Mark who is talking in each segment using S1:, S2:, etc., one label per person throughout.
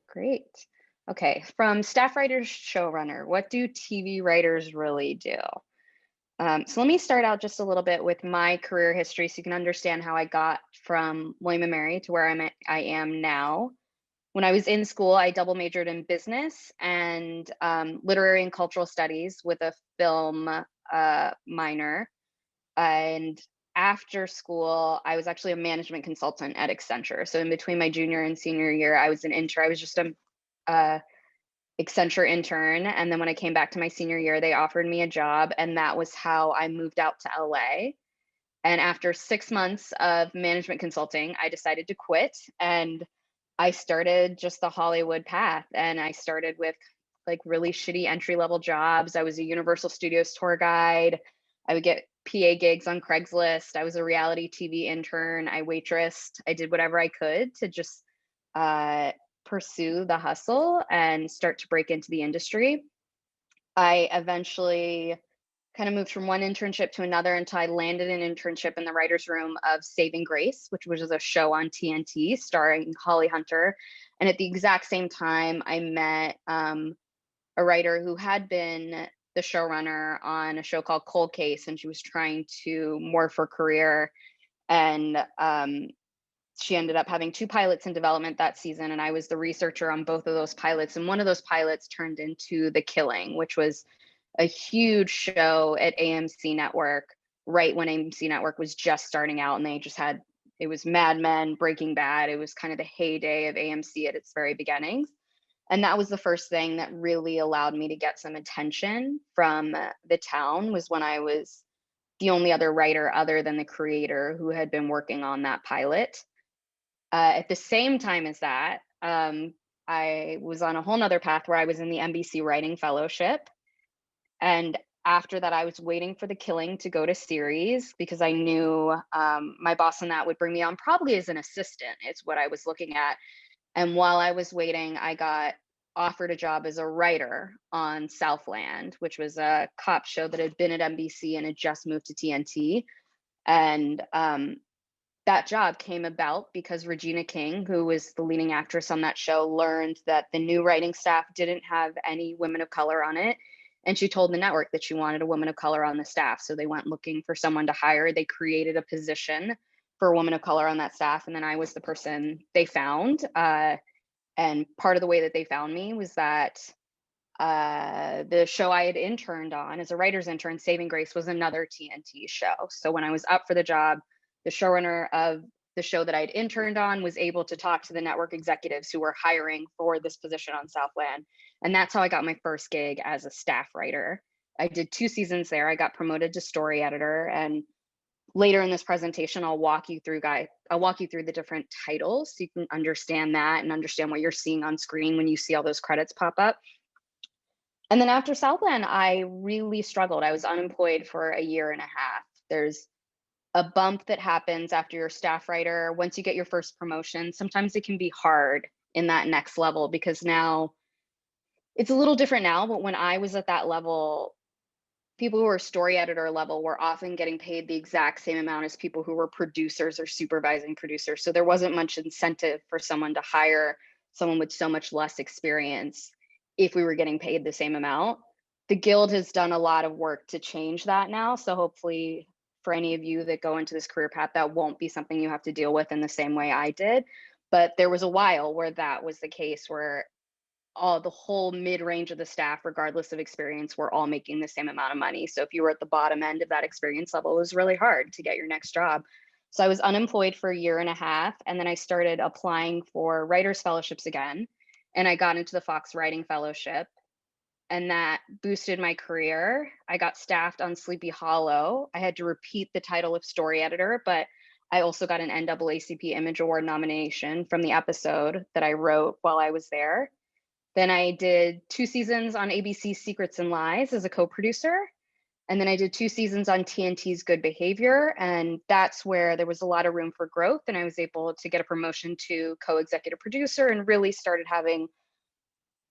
S1: Great. Okay, from staff writer to showrunner, what do TV writers really do? So let me start out just a little bit with my career history so you can understand how I got from William and Mary to where I am now. When I was in school, I double majored in business and literary and cultural studies with a film minor. And after school, I was actually a management consultant at Accenture. So in between my junior and senior year, I was an intern. I was just a Accenture intern. And then when I came back to my senior year, they offered me a job. And that was how I moved out to LA. And after 6 months of management consulting, I decided to quit and I started just the Hollywood path. And I started with like really shitty entry level jobs. I was a Universal Studios tour guide. I would get PA gigs on Craigslist. I was a reality TV intern. I waitressed. I did whatever I could to just uh, pursue the hustle and start to break into the industry. I eventually kind of moved from one internship to another until I landed an internship in the writer's room of Saving Grace, which was a show on TNT starring Holly Hunter. And at the exact same time, I met a writer who had been the showrunner on a show called Cold Case, and she was trying to morph her career. And she ended up having two pilots in development that season, and I was the researcher on both of those pilots. And one of those pilots turned into The Killing, which was a huge show at AMC Network right when AMC Network was just starting out, and they just had it was Mad Men, Breaking Bad. It was kind of the heyday of AMC at its very beginnings. And that was the first thing that really allowed me to get some attention from the town was when I was the only other writer other than the creator who had been working on that pilot. At the same time as that, I was on a whole nother path where I was in the NBC Writing Fellowship. And after that, I was waiting for The Killing to go to series because I knew my boss on that would bring me on probably as an assistant, is what I was looking at. And while I was waiting, I got offered a job as a writer on Southland, which was a cop show that had been at NBC and had just moved to TNT. And that job came about because Regina King, who was the leading actress on that show, learned that the new writing staff didn't have any women of color on it. And she told the network that she wanted a woman of color on the staff. So they went looking for someone to hire. They created a position for a woman of color on that staff. And then I was the person they found. And part of the way that they found me was that the show I had interned on as a writer's intern, Saving Grace, was another TNT show. So when I was up for the job, the showrunner of the show that I'd interned on was able to talk to the network executives who were hiring for this position on Southland. And that's how I got my first gig as a staff writer. I did 2 seasons there. I got promoted to story editor. And later in this presentation, I'll walk you through the different titles so you can understand that and understand what you're seeing on screen when you see all those credits pop up. And then after Southland, I really struggled. I was unemployed for a year and a half. There's a bump that happens after you're a staff writer. Once you get your first promotion, sometimes it can be hard in that next level because now it's a little different now. But when I was at that level, people who were story editor level were often getting paid the exact same amount as people who were producers or supervising producers. So there wasn't much incentive for someone to hire someone with so much less experience if we were getting paid the same amount. The Guild has done a lot of work to change that now. So hopefully for any of you that go into this career path, that won't be something you have to deal with in the same way I did. But there was a while where that was the case, where the whole mid-range of the staff, regardless of experience, were all making the same amount of money. So if you were at the bottom end of that experience level, it was really hard to get your next job. So I was unemployed for a year and a half, and then I started applying for writers fellowships again, and I got into the Fox Writing Fellowship, and that boosted my career. I got staffed on Sleepy Hollow. I had to repeat the title of story editor, but I also got an NAACP Image Award nomination from the episode that I wrote while I was there. Then I did 2 seasons on ABC's Secrets and Lies as a co-producer. And then I did 2 seasons on TNT's Good Behavior. And that's where there was a lot of room for growth. And I was able to get a promotion to co-executive producer and really started having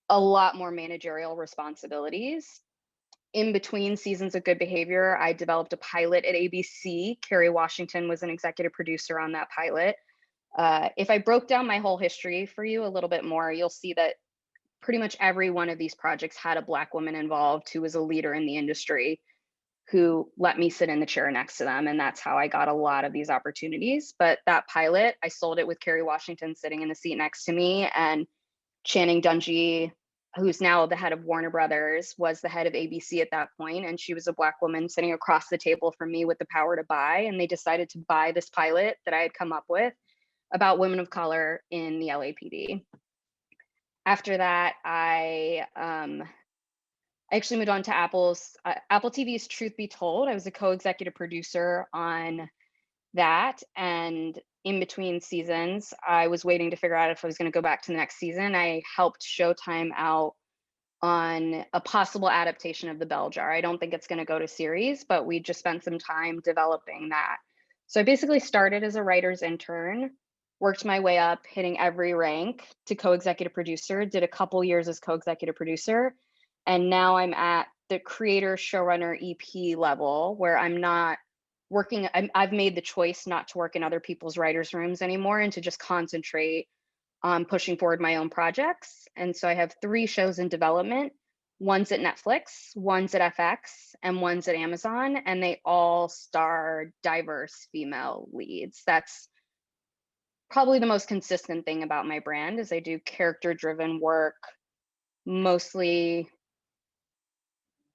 S1: a lot more managerial responsibilities. In between seasons of Good Behavior, I developed a pilot at ABC. Kerry Washington was an executive producer on that pilot. If I broke down my whole history for you a little bit more, you'll see that pretty much every one of these projects had a Black woman involved who was a leader in the industry, who let me sit in the chair next to them. And that's how I got a lot of these opportunities. But that pilot, I sold it with Kerry Washington sitting in the seat next to me, and Channing Dungey, who's now the head of Warner Brothers, was the head of ABC at that point, and she was a Black woman sitting across the table from me with the power to buy. And they decided to buy this pilot that I had come up with about women of color in the LAPD. After that, I actually moved on to Apple TV's Truth Be Told. I was a co-executive producer on that, and in between seasons, I was waiting to figure out if I was going to go back to the next season. I helped Showtime out on a possible adaptation of The Bell Jar. I don't think it's going to go to series, but we just spent some time developing that. So I basically started as a writer's intern, worked my way up, hitting every rank to co-executive producer, did a couple years as co-executive producer, and now I'm at the creator, showrunner, EP level, where I'm not working. I've made the choice not to work in other people's writers' rooms anymore and to just concentrate on pushing forward my own projects. And so I have 3 shows in development. One's at Netflix, one's at FX, and one's at Amazon, and they all star diverse female leads. That's probably the most consistent thing about my brand, is I do character-driven work, mostly,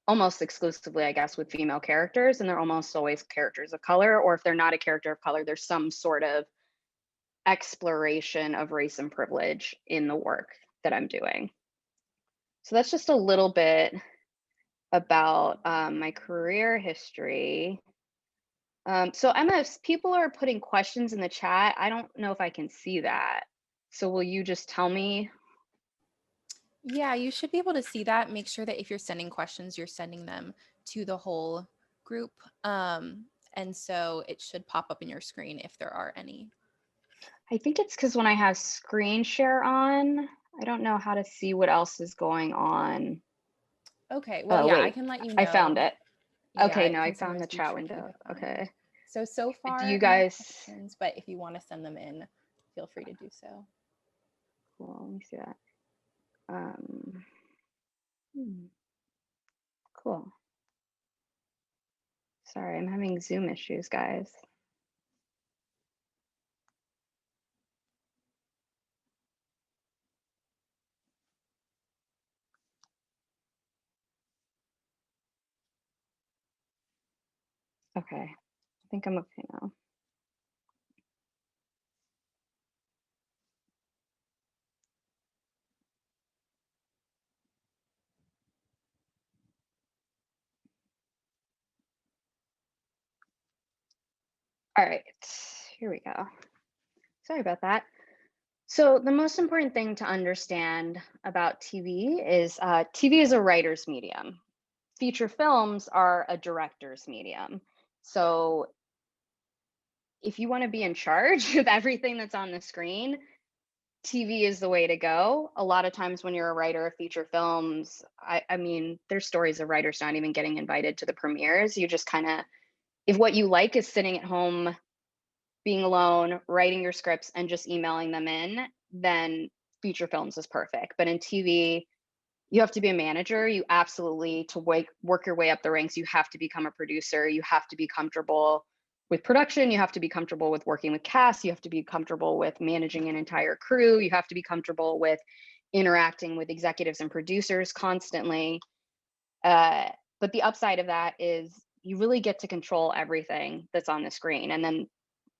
S1: almost exclusively, I guess, with female characters, and they're almost always characters of color, or if they're not a character of color, there's some sort of exploration of race and privilege in the work that I'm doing. So that's just a little bit about my career history. So Emma, if people are putting questions in the chat, I don't know if I can see that. So will you just tell me?
S2: Yeah, you should be able to see that. Make sure that if you're sending questions, you're sending them to the whole group. And so it should pop up in your screen if there are any.
S1: I think it's because when I have screen share on, I don't know how to see what else is going on.
S2: Okay, well,
S1: Oh,
S2: yeah, I
S1: wait,
S2: can let you
S1: I found
S2: know.
S1: it.
S2: Yeah,
S1: Okay,
S2: it
S1: no, I
S2: can
S1: found the
S2: sometimes be
S1: chat
S2: tricky to
S1: window.
S2: find.
S1: Okay.
S2: So
S1: Do
S2: far,
S1: you
S2: no
S1: guys,
S2: questions, but if you want to send them in, feel free to do so.
S1: cool, let me see that. Hmm, cool. Sorry, I'm having Zoom issues, guys. Okay, I think I'm okay now. All right, here we go. Sorry about that. So the most important thing to understand about TV is TV is a writer's medium. Feature films are a director's medium. So if you want to be in charge of everything that's on the screen, TV is the way to go. A lot of times when you're a writer of feature films, I mean, there's stories of writers not even getting invited to the premieres. You just kind of, if what you like is sitting at home, being alone, writing your scripts and just emailing them in, then feature films is perfect. But in TV, you have to be a manager. You absolutely, to work your way up the ranks, you have to become a producer. You have to be comfortable with production. You have to be comfortable with working with cast. You have to be comfortable with managing an entire crew. You have to be comfortable with interacting with executives and producers constantly. But the upside of that is you really get to control everything that's on the screen. And then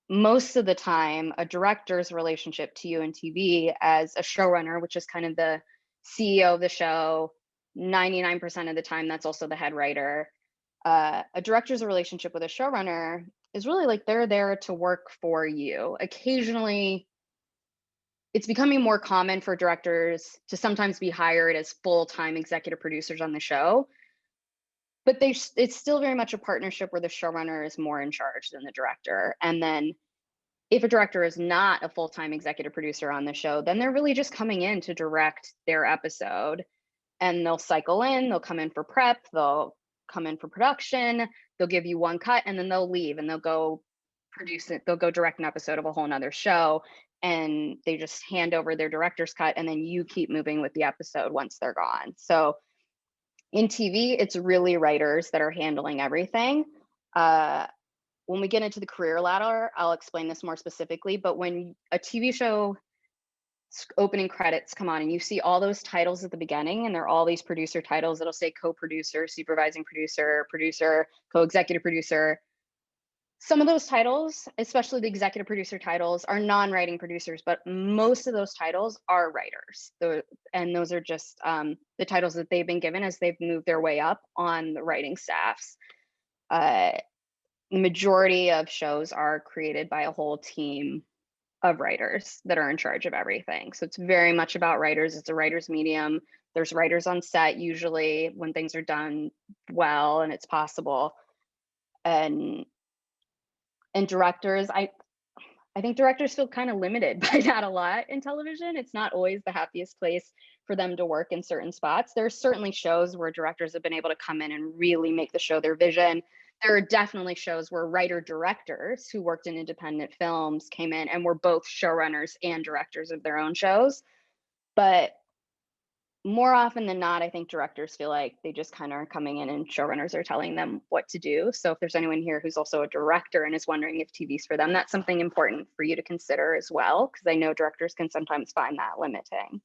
S1: most of the time, a director's relationship to you in TV as a showrunner, which is kind of the CEO of the show, 99% of the time, that's also the head writer. A director's relationship with a showrunner is really like they're there to work for you. Occasionally, it's becoming more common for directors to sometimes be hired as full-time executive producers on the show, but it's still very much a partnership where the showrunner is more in charge than the director. And then if a director is not a full-time executive producer on the show, then they're really just coming in to direct their episode, and they'll cycle in, they'll come in for prep, they'll come in for production, they'll give you one cut, and then they'll leave and they'll go produce it, they'll go direct an episode of a whole nother show. and they just hand over their director's cut, and then you keep moving with the episode once they're gone. So in TV, it's really writers that are handling everything. When we get into the career ladder, I'll explain this more specifically, but when a TV show opening credits come on and you see all those titles at the beginning, and there are all these producer titles, it'll say co-producer, supervising producer, producer, co-executive producer. Some of those titles, especially the executive producer titles, are non-writing producers, but most of those titles are writers. And those are just the titles that they've been given as they've moved their way up on the writing staffs. The majority of shows are created by a whole team of writers that are in charge of everything. So it's very much about writers. It's a writer's medium. There's writers on set usually when things are done well and it's possible. And directors, I think directors feel kind of limited by that a lot in television. It's not always the happiest place for them to work in certain spots. There's certainly shows where directors have been able to come in and really make the show their vision. There are definitely shows where writer directors who worked in independent films came in and were both showrunners and directors of their own shows. But more often than not, I think directors feel like they just kind of are coming in and showrunners are telling them what to do. So if there's anyone here who's also a director and is wondering if TV's for them, that's something important for you to consider as well, because I know directors can sometimes find that limiting.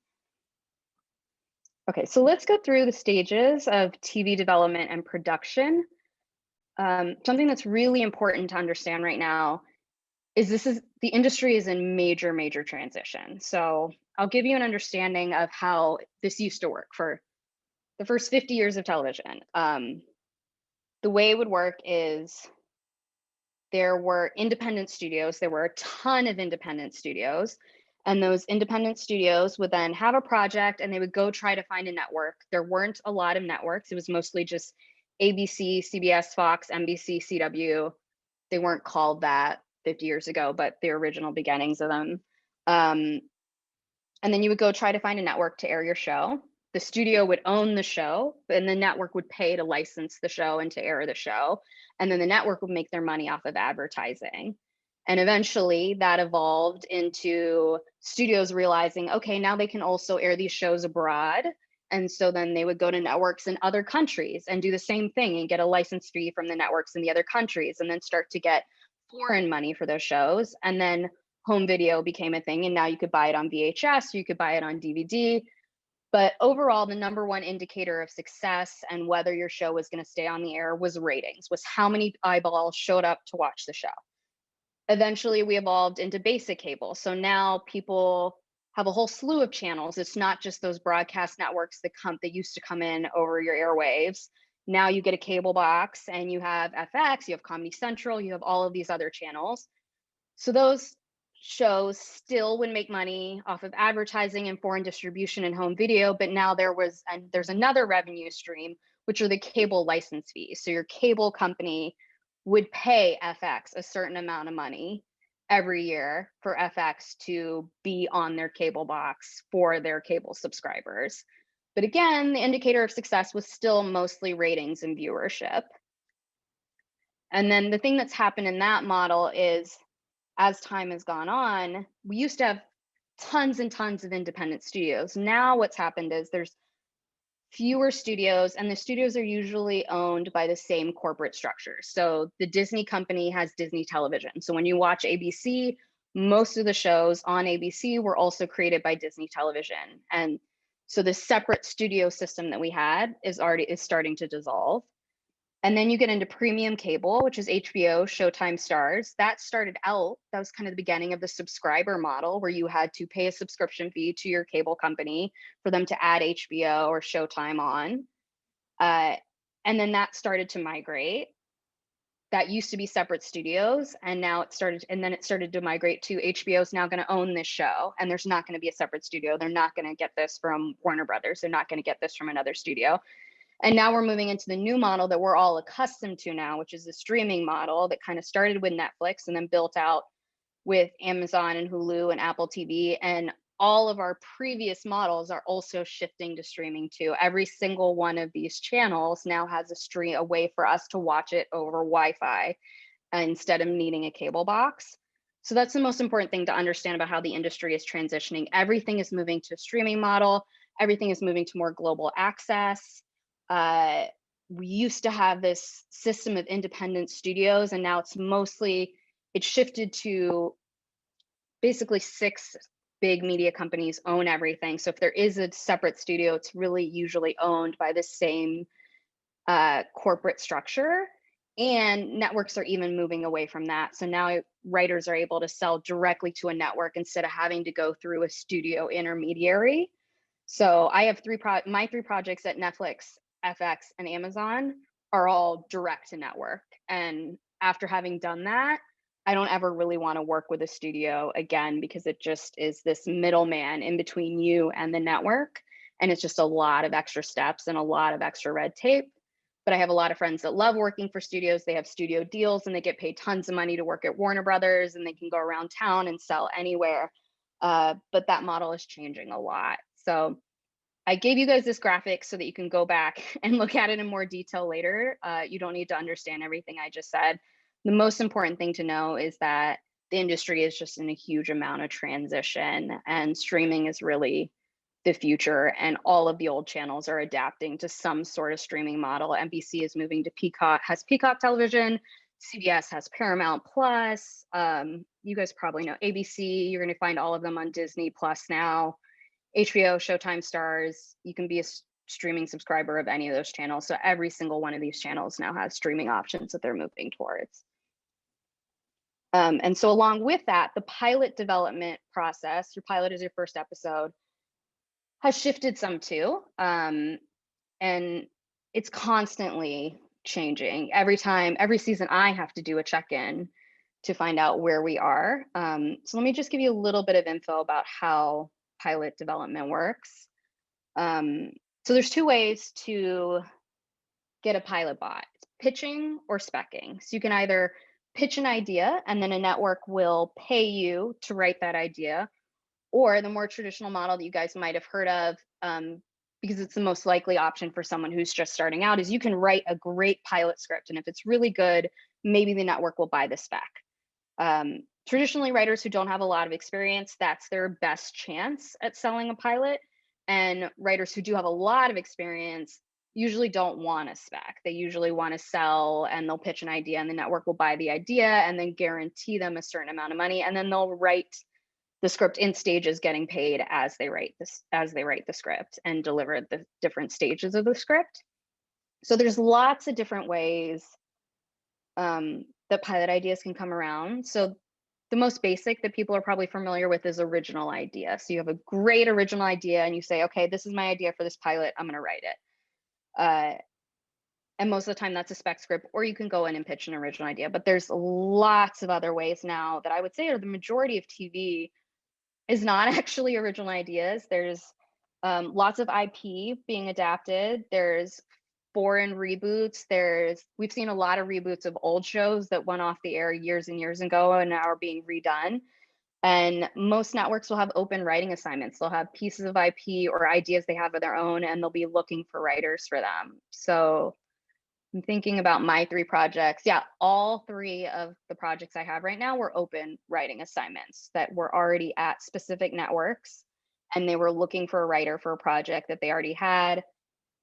S1: Okay, so let's go through the stages of TV development and production. Something that's really important to understand right now is the industry is in major transition. So I'll give you an understanding of how this used to work for the first 50 years of television. The way it would work is there were independent studios. There were a ton of independent studios, and those independent studios would then have a project and they would go try to find a network. There weren't a lot of networks. It was mostly just ABC, CBS, Fox, NBC, CW. They weren't called that 50 years ago, but the original beginnings of them. And then you would go try to find a network to air your show. The studio would own the show, and the network would pay to license the show and to air the show. And then the network would make their money off of advertising. And eventually that evolved into studios realizing, okay, now they can also air these shows abroad. And so then they would go to networks in other countries and do the same thing and get a license fee from the networks in the other countries, and then start to get foreign money for those shows. And then home video became a thing, and now you could buy it on VHS, or you could buy it on DVD. But overall, the number one indicator of success and whether your show was going to stay on the air was ratings, was how many eyeballs showed up to watch the show. Eventually, we evolved into basic cable. So now people have a whole slew of channels. It's not just those broadcast networks that used to come in over your airwaves. Now you get a cable box and you have FX, you have Comedy Central, you have all of these other channels. So those shows still would make money off of advertising and foreign distribution and home video, but now there's another revenue stream, which are the cable license fees. So your cable company would pay FX a certain amount of money every year for FX to be on their cable box for their cable subscribers. But again, the indicator of success was still mostly ratings and viewership. And then the thing that's happened in that model is, as time has gone on, we used to have tons and tons of independent studios. Now what's happened is there's fewer studios, and the studios are usually owned by the same corporate structures. So the Disney company has Disney Television. So when you watch ABC, most of the shows on ABC were also created by Disney Television. And so the separate studio system that we had is starting to dissolve. And then you get into premium cable, which is HBO, Showtime, Stars. That started out, that was kind of the beginning of the subscriber model, where you had to pay a subscription fee to your cable company for them to add HBO or Showtime on. And then that started to migrate. That used to be separate studios, and now it started to migrate to HBO's now going to own this show, and there's not going to be a separate studio. They're not going to get this from Warner Brothers. They're not going to get this from another studio. And now we're moving into the new model that we're all accustomed to now, which is the streaming model that kind of started with Netflix and then built out with Amazon and Hulu and Apple TV. And all of our previous models are also shifting to streaming too. Every single one of these channels now has a way for us to watch it over Wi-Fi instead of needing a cable box. So that's the most important thing to understand about how the industry is transitioning. Everything is moving to a streaming model. Everything is moving to more global access. Uh, we used to have this system of independent studios, and now it's shifted to basically 6 big media companies own everything. So if there is a separate studio, it's really usually owned by the same corporate structure. And networks are even moving away from that. So now writers are able to sell directly to a network instead of having to go through a studio intermediary. So I have my 3 projects at Netflix, FX, and Amazon are all direct to network. And after having done that, I don't ever really want to work with a studio again, because it just is this middleman in between you and the network. And it's just a lot of extra steps and a lot of extra red tape. But I have a lot of friends that love working for studios. They have studio deals and they get paid tons of money to work at Warner Brothers, and they can go around town and sell anywhere. But that model is changing a lot. So I gave you guys this graphic so that you can go back and look at it in more detail later. You don't need to understand everything I just said. The most important thing to know is that the industry is just in a huge amount of transition, and streaming is really the future, and all of the old channels are adapting to some sort of streaming model. NBC is moving to has Peacock television. CBS has Paramount Plus. You guys probably know ABC. You're going to find all of them on Disney Plus now. HBO, Showtime, Stars. You can be a streaming subscriber of any of those channels. So every single one of these channels now has streaming options that they're moving towards. And so along with that, the pilot development process, your pilot is your first episode, has shifted some too. And it's constantly changing. Every season, I have to do a check-in to find out where we are. So let me just give you a little bit of info about how pilot development works. So there's 2 ways to get a pilot bought: pitching or speccing. So you can either pitch an idea and then a network will pay you to write that idea, or the more traditional model that you guys might have heard of, because it's the most likely option for someone who's just starting out, is you can write a great pilot script. And if it's really good, maybe the network will buy the spec. Traditionally, writers who don't have a lot of experience, that's their best chance at selling a pilot. And writers who do have a lot of experience usually don't want a spec. They usually want to sell, and they'll pitch an idea, and the network will buy the idea and then guarantee them a certain amount of money. And then they'll write the script in stages, getting paid as they write the script and deliver the different stages of the script. So there's lots of different ways that pilot ideas can come around. So the most basic that people are probably familiar with is original idea. So you have a great original idea and you say, okay, this is my idea for this pilot, I'm going to write it. And most of the time that's a spec script, or you can go in and pitch an original idea. But there's lots of other ways now that I would say are the majority of TV is not actually original ideas. There's lots of IP being adapted. There's foreign reboots. We've seen a lot of reboots of old shows that went off the air years and years ago and now are being redone. And most networks will have open writing assignments. They'll have pieces of IP or ideas they have of their own, and they'll be looking for writers for them. So I'm thinking about my 3 projects. Yeah, all 3 of the projects I have right now were open writing assignments that were already at specific networks, and they were looking for a writer for a project that they already had.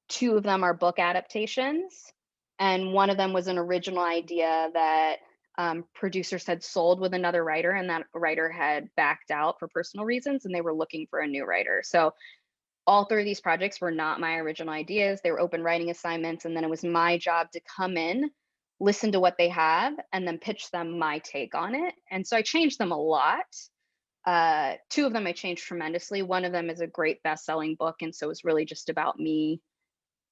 S1: 2 of them are book adaptations, and one of them was an original idea that producers had sold with another writer, and that writer had backed out for personal reasons, and they were looking for a new writer. So all 3 of these projects were not my original ideas. They were open writing assignments, and then it was my job to come in, listen to what they have, and then pitch them my take on it. And so I changed them a lot. 2 of them I changed tremendously. One of them is a great best-selling book, and so it was really just about me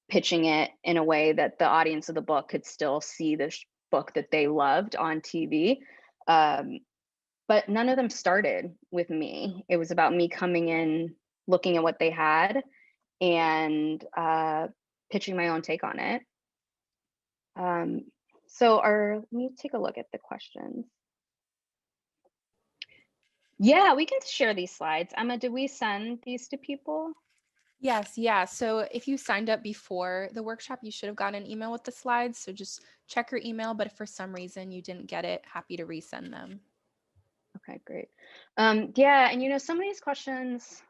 S1: pitching it in a way that the audience of the book could still see the book that they loved on TV. But none of them started with me. It was about me coming in, looking at what they had, and pitching my own take on it. Let me take a look at the questions. Yeah, we can share these slides. Emma, did we send these to people?
S2: Yes, yeah. So if you signed up before the workshop, you should have gotten an email with the slides. So just check your email, but if for some reason you didn't get it, happy to resend them.
S1: Okay, great. Yeah, and some of these questions,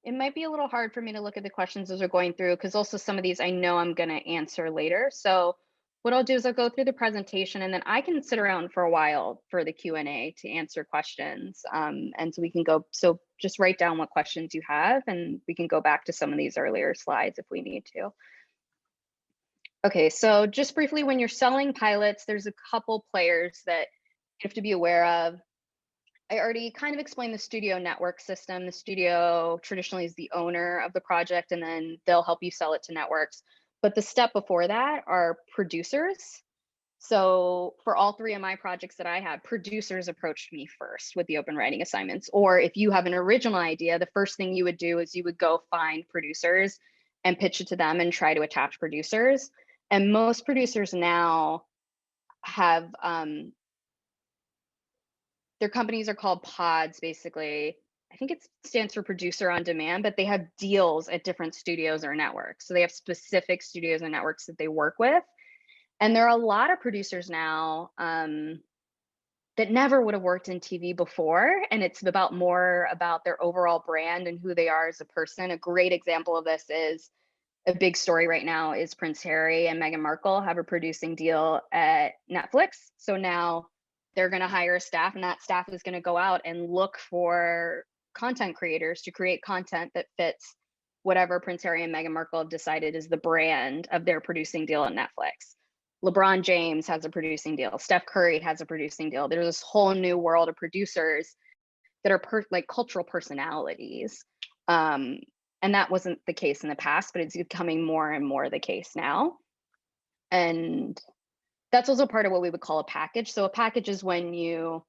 S1: it might be a little hard for me to look at the questions as we're going through because also some of these I know I'm going to answer later. So what I'll do is I'll go through the presentation and then I can sit around for a while for the Q&A to answer questions. And so we can go, so just write down what questions you have and we can go back to some of these earlier slides if we need to. Okay, so just briefly, when you're selling pilots, there's a couple players that you have to be aware of. I already kind of explained the studio network system. The studio traditionally is the owner of the project, and then they'll help you sell it to networks. But the step before that are producers. So for all three of my projects that I had, producers approached me first with the open writing assignments. Or if you have an original idea, the first thing you would do is you would go find producers and pitch it to them and try to attach producers. And most producers now have their companies are called pods, basically. I think it stands for producer on demand, but they have deals at different studios or networks. So they have specific studios and networks that they work with. And there are a lot of producers now that never would have worked in TV before. And it's about more about their overall brand and who they are as a person. A great example of this is a big story right now is Prince Harry and Meghan Markle have a producing deal at Netflix. So now they're going to hire a staff and that staff is going to go out and look for content creators to create content that fits whatever Prince Harry and Meghan Markle have decided is the brand of their producing deal at Netflix. LeBron James has a producing deal. Steph Curry has a producing deal. There's this whole new world of producers that are like cultural personalities. And that wasn't the case in the past, but it's becoming more and more the case now. And that's also part of what we would call a package. So a package is when you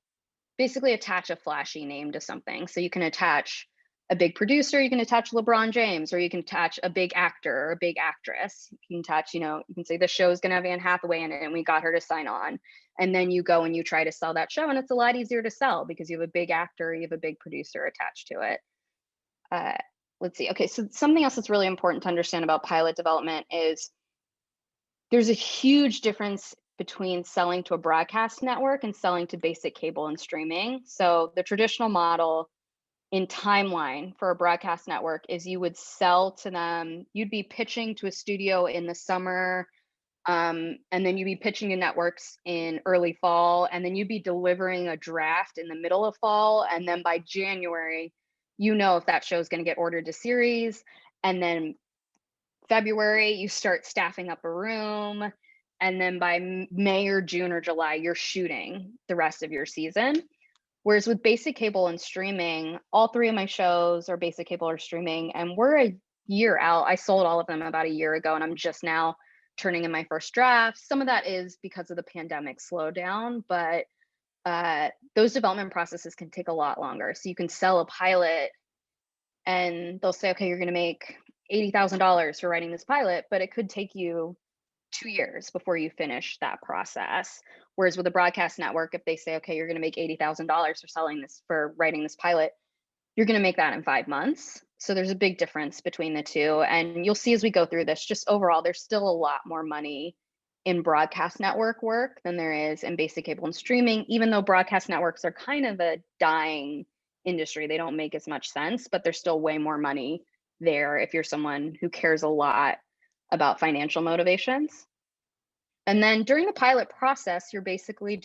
S1: basically attach a flashy name to something. So you can attach a big producer, you can attach LeBron James, or you can attach a big actor or a big actress. You can attach, you can say the show is going to have Anne Hathaway in it and we got her to sign on. And then you go and you try to sell that show and it's a lot easier to sell because you have a big actor, you have a big producer attached to it. Let's see. Okay, so something else that's really important to understand about pilot development is there's a huge difference between selling to a broadcast network and selling to basic cable and streaming. So the traditional model in timeline for a broadcast network is you would sell to them, you'd be pitching to a studio in the summer, and then you'd be pitching to networks in early fall, and then you'd be delivering a draft in the middle of fall, and then by January, if that show is going to get ordered to series, and then February, you start staffing up a room, and then by May or June or July, you're shooting the rest of your season. Whereas with basic cable and streaming, all three of my shows are basic cable or streaming, and we're a year out. I sold all of them about a year ago, and I'm just now turning in my first draft. Some of that is because of the pandemic slowdown, but those development processes can take a lot longer. So you can sell a pilot and they'll say, okay, you're going to make $80,000 for writing this pilot, but it could take you 2 years before you finish that process. Whereas with a broadcast network, if they say, okay, you're going to make $80,000 for writing this pilot, you're going to make that in 5 months. So there's a big difference between the two. And you'll see as we go through this, just overall, there's still a lot more money in broadcast network work than there is in basic cable and streaming, even though broadcast networks are kind of a dying industry. They don't make as much sense, but there's still way more money there if you're someone who cares a lot about financial motivations. And then during the pilot process, you're basically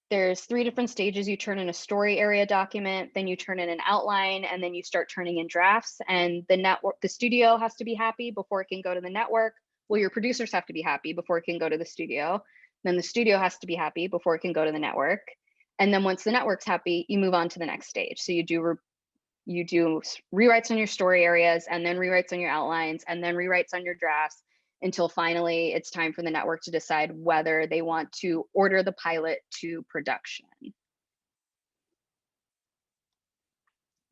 S1: there's 3 different stages. You turn in a story area document, then you turn in an outline, and then you start turning in drafts. And the studio has to be happy before it can go to the network. Well, your producers have to be happy before it can go to the studio. Then the studio has to be happy before it can go to the network. And then once the network's happy, you move on to the next stage. So you do rewrites on your story areas, and then rewrites on your outlines, and then rewrites on your drafts, until finally it's time for the network to decide whether they want to order the pilot to production.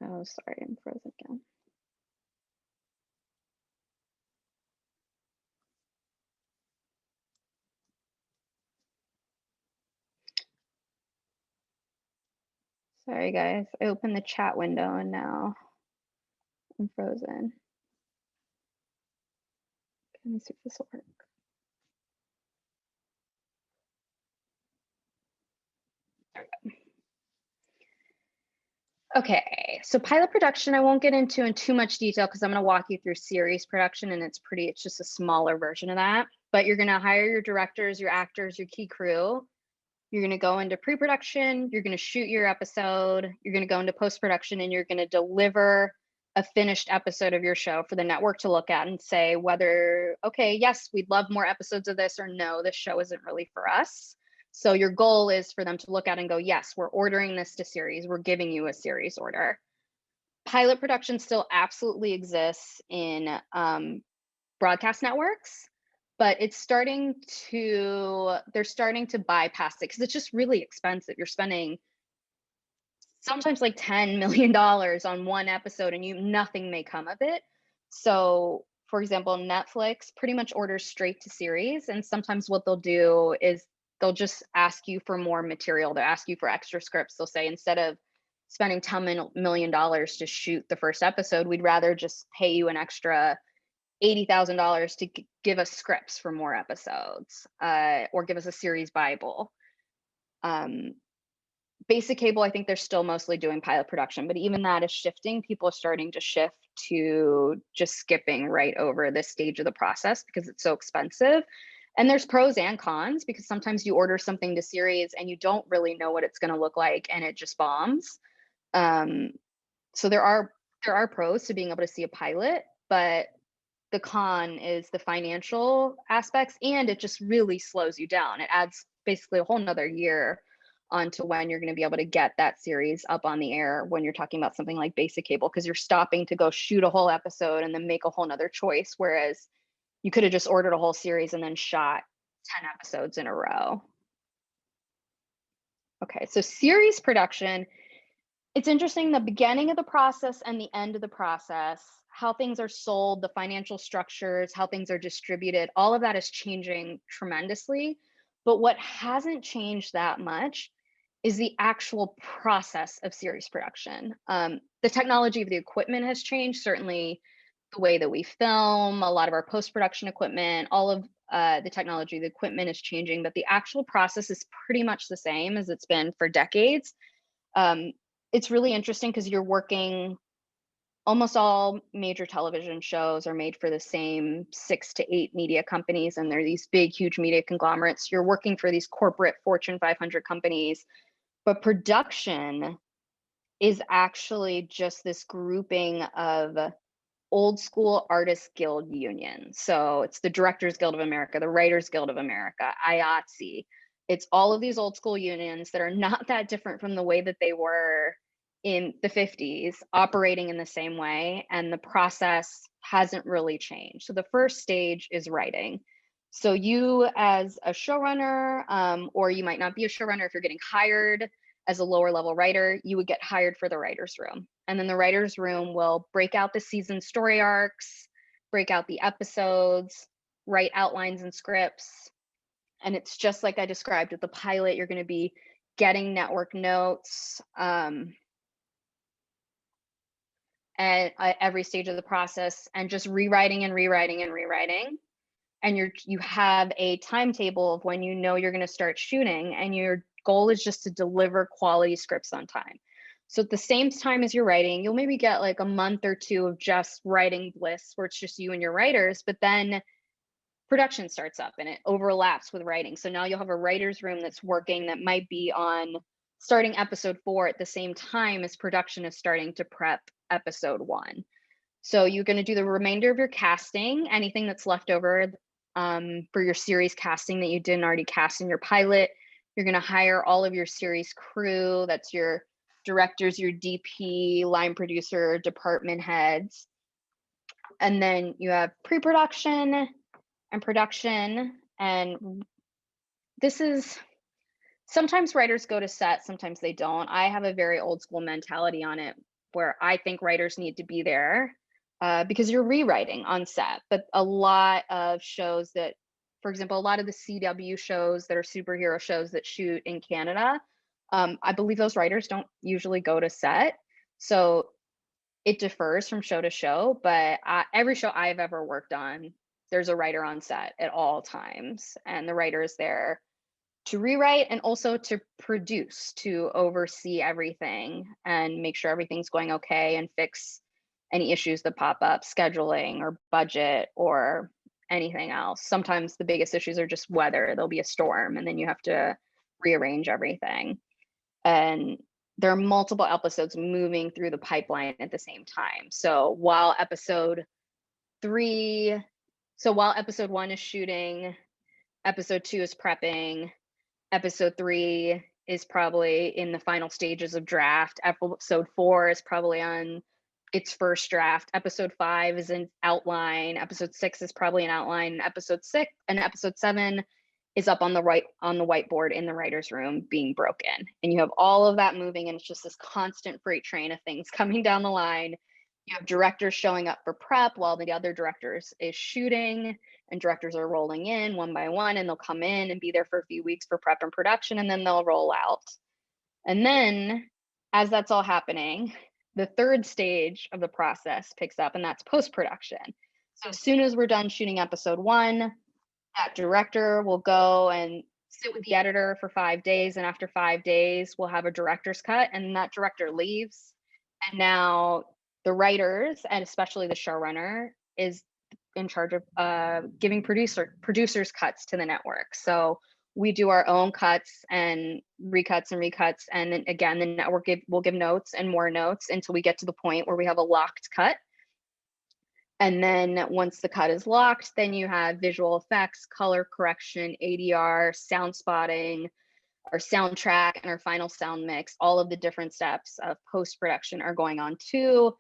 S1: Oh, sorry, I'm frozen again. Sorry, guys. I opened the chat window and now I'm frozen. Let me see if this will work. Okay, so pilot production, I won't get into in too much detail because I'm going to walk you through series production, and it's just a smaller version of that. But you're going to hire your directors, your actors, your key crew. You're going to go into pre-production, you're going to shoot your episode, you're going to go into post-production, and you're going to deliver a finished episode of your show for the network to look at and say whether, okay, yes, we'd love more episodes of this, or no, this show isn't really for us. So your goal is for them to look at and go, yes, we're ordering this to series, we're giving you a series order. Pilot production still absolutely exists in broadcast networks, but they're starting to bypass it because it's just really expensive. You're spending sometimes like $10 million on one episode and nothing may come of it. So for example, Netflix pretty much orders straight to series. And sometimes what they'll do is they'll just ask you for more material. They'll ask you for extra scripts. They'll say, instead of spending $10 million to shoot the first episode, we'd rather just pay you an extra $80,000 to give us scripts for more episodes, or give us a series Bible. Basic cable, I think they're still mostly doing pilot production, but even that is shifting. People are starting to shift to just skipping right over this stage of the process because it's so expensive. And there's pros and cons, because sometimes you order something to series and you don't really know what it's going to look like and it just bombs. So there are pros to being able to see a pilot, but the con is the financial aspects, and it just really slows you down. It adds basically a whole nother year onto when you're going to be able to get that series up on the air when you're talking about something like basic cable, because you're stopping to go shoot a whole episode and then make a whole nother choice, whereas you could have just ordered a whole series and then shot 10 episodes in a row. Okay, so series production, it's interesting, the beginning of the process and the end of the process, how things are sold, the financial structures, how things are distributed, all of that is changing tremendously. But what hasn't changed that much is the actual process of series production. The technology of the equipment has changed, certainly the way that we film, a lot of our post-production equipment, all of the technology, the equipment is changing, but the actual process is pretty much the same as it's been for decades. It's really interesting because you're working, almost all major television shows are made for the same 6 to 8 media companies, and they're these big, huge media conglomerates. You're working for these corporate Fortune 500 companies, but production is actually just this grouping of old school artists guild unions. So it's the Directors Guild of America, the Writers Guild of America, IATSE. It's all of these old school unions that are not that different from the way that they were in the 50s, operating in the same way, and the process hasn't really changed. So the first stage is writing. So you as a showrunner, or you might not be a showrunner, if you're getting hired as a lower level writer, you would get hired for the writer's room. And then the writer's room will break out the season story arcs, break out the episodes, write outlines and scripts. And it's just like I described with the pilot, you're going to be getting network notes at every stage of the process, and just rewriting and rewriting and rewriting. And you have a timetable of when you know you're going to start shooting, and your goal is just to deliver quality scripts on time. So at the same time as you're writing, you'll maybe get like a month or two of just writing bliss where it's just you and your writers, but then production starts up and it overlaps with writing. So now you'll have a writer's room that's working that might be on starting episode 4 at the same time as production is starting to prep episode 1. So you're going to do the remainder of your casting, anything that's left over for your series casting that you didn't already cast in your pilot. You're going to hire all of your series crew. That's your directors, your DP, line producer, department heads. And then you have pre-production and production. And this is, sometimes writers go to set, sometimes they don't. I have a very old school mentality on it where I think writers need to be there because you're rewriting on set. But a lot of shows that, for example, a lot of the CW shows that are superhero shows that shoot in Canada, I believe those writers don't usually go to set. So it differs from show to show, but every show I've ever worked on, there's a writer on set at all times, and the writer is there to rewrite and also to produce, to oversee everything and make sure everything's going okay and fix any issues that pop up, scheduling or budget or anything else. Sometimes the biggest issues are just weather. There'll be a storm and then you have to rearrange everything. And there are multiple episodes moving through the pipeline at the same time. So while episode 1 is shooting, episode 2 is prepping, episode 3 is probably in the final stages of draft, episode 4 is probably on its first draft, episode 5 is an outline, episode 6 is probably an outline, episode 7 is up on the whiteboard in the writer's room being broken. And you have all of that moving, and it's just this constant freight train of things coming down the line. You have directors showing up for prep while the other directors is shooting, and directors are rolling in one by one, and they'll come in and be there for a few weeks for prep and production, and then they'll roll out. And then as that's all happening, the third stage of the process picks up, and that's post-production. So as soon as we're done shooting episode 1, that director will go and sit with the editor for 5 days, and after 5 days we'll have a director's cut, and that director leaves, and now the writers, and especially the showrunner, is in charge of giving producers cuts to the network. So we do our own cuts and recuts, and then again the network will give notes and more notes until we get to the point where we have a locked cut. And then once the cut is locked, then you have visual effects, color correction, ADR, sound spotting, our soundtrack, and our final sound mix. All of the different steps of post-production are going on too.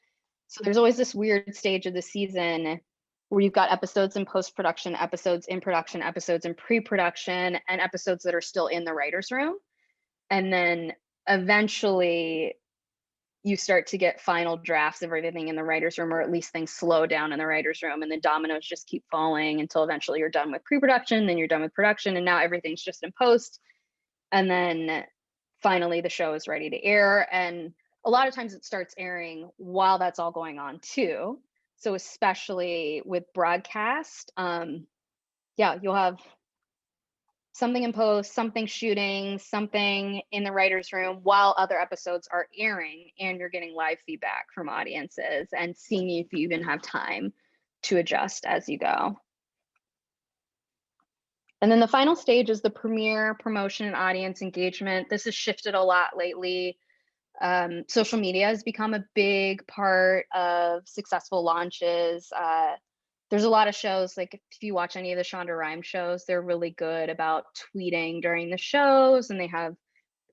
S1: So there's always this weird stage of the season where you've got episodes in post-production, episodes in production, episodes in pre-production, and episodes that are still in the writer's room. And then eventually you start to get final drafts of everything in the writer's room, or at least things slow down in the writer's room, and the dominoes just keep falling until eventually you're done with pre-production, then you're done with production, and now everything's just in post. And then finally the show is ready to air. And a lot of times it starts airing while that's all going on too. So especially with broadcast, you'll have something in post, something shooting, something in the writer's room while other episodes are airing, and you're getting live feedback from audiences and seeing if you even have time to adjust as you go. And then the final stage is the premiere, promotion, and audience engagement. This has shifted a lot lately. Social media has become a big part of successful launches. There's a lot of shows, like if you watch any of the Shonda Rhimes shows, they're really good about tweeting during the shows, and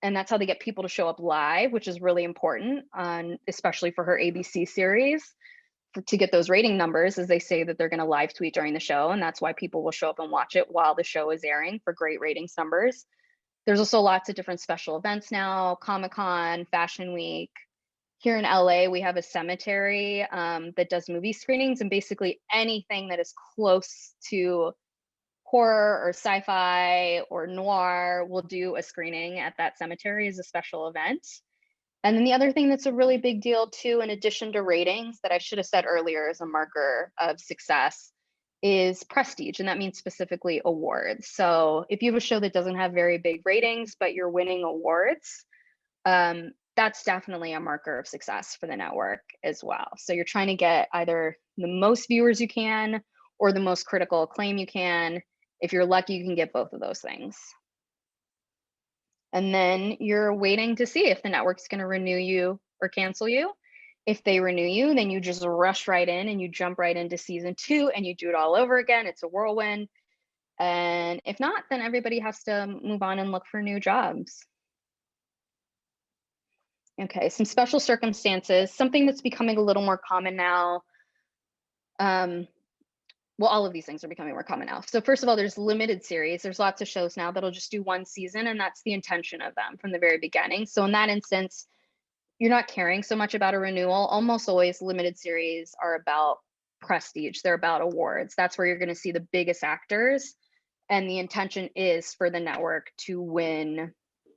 S1: that's how they get people to show up live, which is really important, especially for her ABC series, to get those rating numbers, as they say that they're going to live tweet during the show, and that's why people will show up and watch it while the show is airing for great ratings numbers. There's also lots of different special events now, Comic-Con, Fashion Week. Here in LA, we have a cemetery that does movie screenings, and basically anything that is close to horror or sci-fi or noir will do a screening at that cemetery as a special event. And then the other thing that's a really big deal too, in addition to ratings, that I should have said earlier as a marker of success, is prestige, and that means specifically awards. So if you have a show that doesn't have very big ratings, but you're winning awards, that's definitely a marker of success for the network as well. So you're trying to get either the most viewers you can or the most critical acclaim you can. If you're lucky, you can get both of those things. And then you're waiting to see if the network's going to renew you or cancel you. If they renew you, then you just rush right in and you jump right into season 2 and you do it all over again. It's a whirlwind. And if not, then everybody has to move on and look for new jobs. Okay, some special circumstances, something that's becoming a little more common now. Well, all of these things are becoming more common now. So first of all, there's limited series. There's lots of shows now that'll just do one season, and that's the intention of them from the very beginning. So in that instance, you're not caring so much about a renewal. Almost always limited series are about prestige. They're about awards. That's where you're going to see the biggest actors. And the intention is for the network to win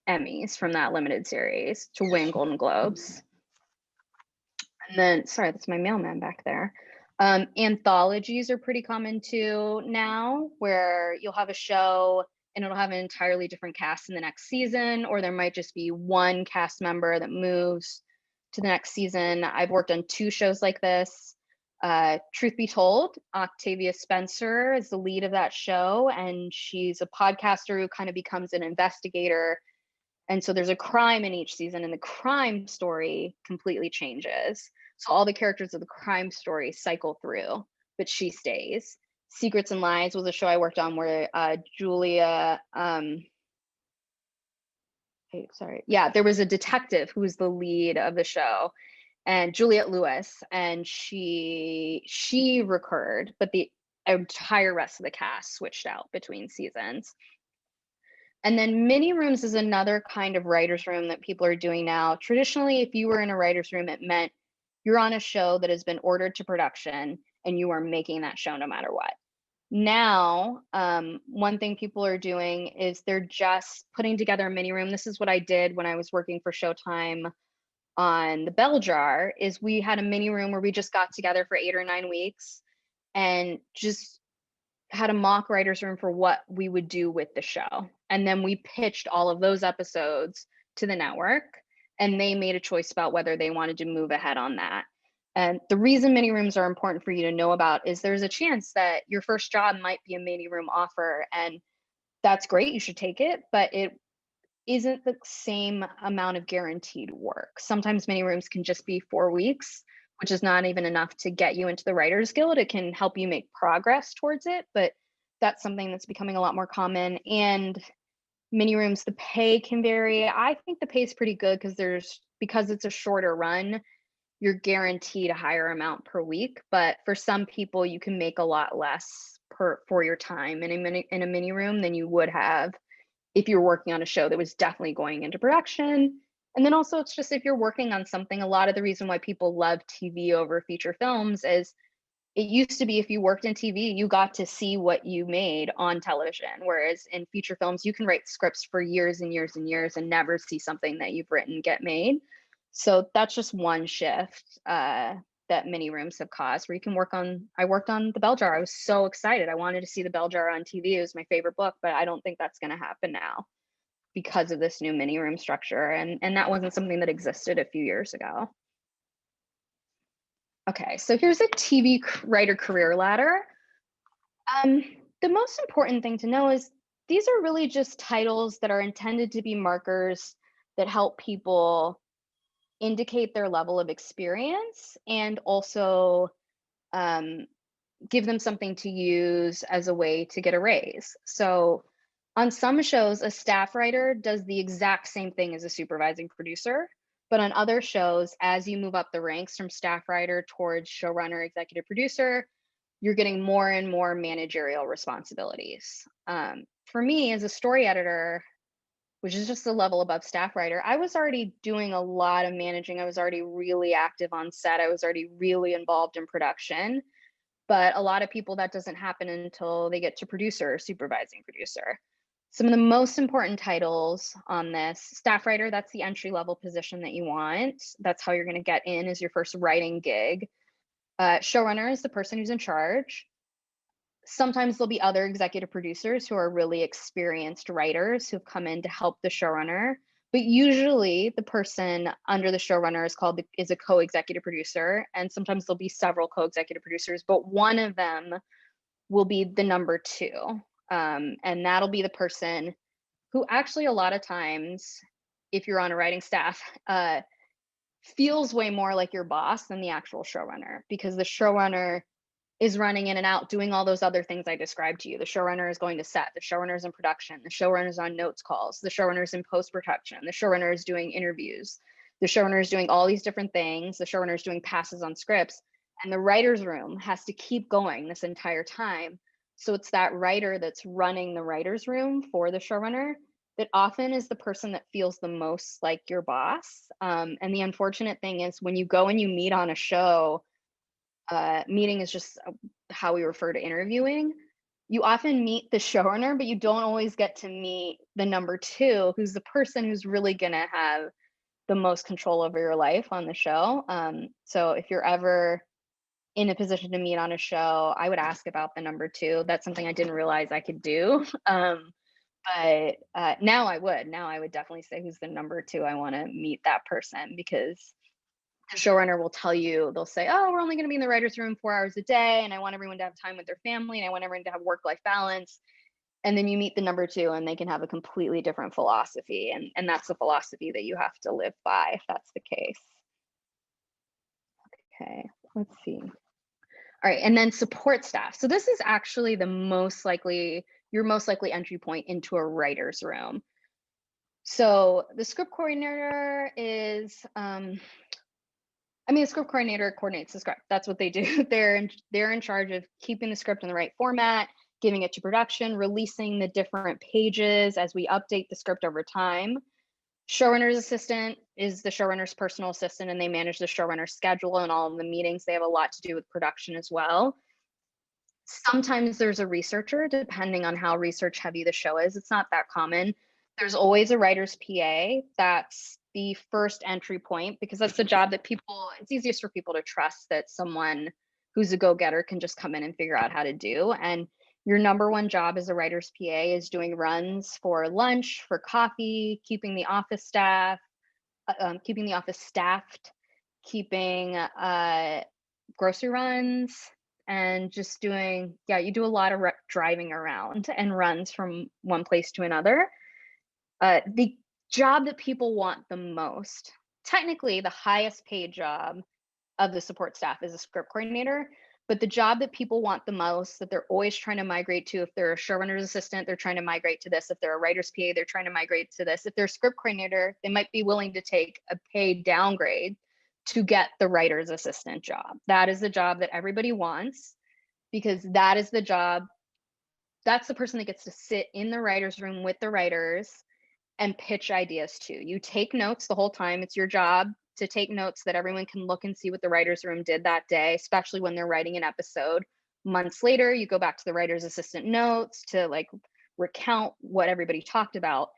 S1: Emmys from that limited series, to win Golden Globes. And then, sorry, that's my mailman back there. Anthologies are pretty common too now, where you'll have a show and it'll have an entirely different cast in the next season, or there might just be one cast member that moves to the next season. I've worked on 2 shows like this. Truth be told, Octavia Spencer is the lead of that show, and she's a podcaster who kind of becomes an investigator. And so there's a crime in each season, and the crime story completely changes. So all the characters of the crime story cycle through, but she stays. Secrets and Lies was a show I worked on where Julia, there was a detective who was the lead of the show, and Juliette Lewis, and she recurred, but the entire rest of the cast switched out between seasons. And then mini rooms is another kind of writer's room that people are doing now. Traditionally, if you were in a writer's room, it meant you're on a show that has been ordered to production and you are making that show no matter what. Now, one thing people are doing is they're just putting together a mini room. This is what I did when I was working for Showtime on The Bell Jar, is we had a mini room where we just got together for 8 or 9 weeks and just had a mock writer's room for what we would do with the show. And then we pitched all of those episodes to the network, and they made a choice about whether they wanted to move ahead on that. And the reason mini rooms are important for you to know about is there's a chance that your first job might be a mini room offer, and that's great, you should take it, but it isn't the same amount of guaranteed work. Sometimes mini rooms can just be 4 weeks, which is not even enough to get you into the Writers Guild. It can help you make progress towards it, but that's something that's becoming a lot more common. And mini rooms, the pay can vary. I think the pay is pretty good because it's a shorter run, you're guaranteed a higher amount per week. But for some people, you can make a lot less for your time in a mini room than you would have if you're working on a show that was definitely going into production. And then also, it's just if you're working on something, a lot of the reason why people love TV over feature films is it used to be if you worked in TV, you got to see what you made on television. Whereas in feature films, you can write scripts for years and years and years and never see something that you've written get made. So that's just one shift that mini rooms have caused, where you can I worked on The Bell Jar. I was so excited. I wanted to see The Bell Jar on TV. It was my favorite book, but I don't think that's going to happen now because of this new mini room structure. And that wasn't something that existed a few years ago. Okay, so here's a TV writer career ladder. The most important thing to know is these are really just titles that are intended to be markers that help people indicate their level of experience and also give them something to use as a way to get a raise. So on some shows, a staff writer does the exact same thing as a supervising producer. But on other shows, as you move up the ranks from staff writer towards showrunner, executive producer, you're getting more and more managerial responsibilities. For me, as a story editor, which is just a level above staff writer, I was already doing a lot of managing. I was already really active on set. I was already really involved in production. But a lot of people, that doesn't happen until they get to producer or supervising producer. Some of the most important titles on this: staff writer, that's the entry level position that you want. That's how you're going to get in, as your first writing gig. Showrunner is the person who's in charge. Sometimes there'll be other executive producers who are really experienced writers who've come in to help the showrunner. But usually the person under the showrunner is a co-executive producer. And sometimes there'll be several co-executive producers, but one of them will be the number 2. And that'll be the person who actually, a lot of times, if you're on a writing staff, feels way more like your boss than the actual showrunner, because the showrunner is running in and out doing all those other things I described to you. The showrunner is going to set, the showrunner is in production, the showrunner is on notes calls, the showrunner is in post-production, the showrunner is doing interviews, the showrunner is doing all these different things, the showrunner is doing passes on scripts, and the writer's room has to keep going this entire time. So it's that writer that's running the writer's room for the showrunner that often is the person that feels the most like your boss. And the unfortunate thing is, when you go and you meet on a show, meeting is just how we refer to interviewing. You often meet the showrunner, but you don't always get to meet the number 2, who's the person who's really going to have the most control over your life on the show. So if you're ever in a position to meet on a show, I would ask about the number 2. That's something I didn't realize I could do. But now I would definitely say who's the number two. I want to meet that person because the showrunner will tell you, they'll say, oh, we're only going to be in the writer's room 4 hours a day. And I want everyone to have time with their family and I want everyone to have work-life balance. And then you meet the number two and they can have a completely different philosophy. And that's the philosophy that you have to live by if that's the case. Okay, let's see. All right, and then support staff. So this is actually the most likely, your most likely entry point into a writer's room. So the script coordinator is, the script coordinator coordinates the script. That's what they do. They're in charge of keeping the script in the right format, giving it to production, releasing the different pages as we update the script over time. Showrunner's assistant is the showrunner's personal assistant, and they manage the showrunner's schedule and all of the meetings. They have a lot to do with production as well. Sometimes there's a researcher, depending on how research heavy the show is. It's not that common. There's always a writer's PA. That's the first entry point because that's the job that it's easiest for people to trust that someone who's a go-getter can just come in and figure out how to do. And your number one job as a writer's PA is doing runs for lunch, for coffee, keeping the office staffed, keeping grocery runs, and just doing, you do a lot of driving around and runs from one place to another. The job that people want the most, technically the highest paid job of the support staff is a script coordinator, but the job that people want the most, that they're always trying to migrate to, if they're a showrunner's assistant, they're trying to migrate to this. If they're a writer's PA, they're trying to migrate to this. If they're a script coordinator, they might be willing to take a pay downgrade to get the writer's assistant job. That is the job that everybody wants because that is the job, that's the person that gets to sit in the writer's room with the writers and pitch ideas to. You take notes the whole time. It's your job to take notes that everyone can look and see what the writer's room did that day, especially when they're writing an episode. Months later, you go back to the writer's assistant notes to like recount what everybody talked about.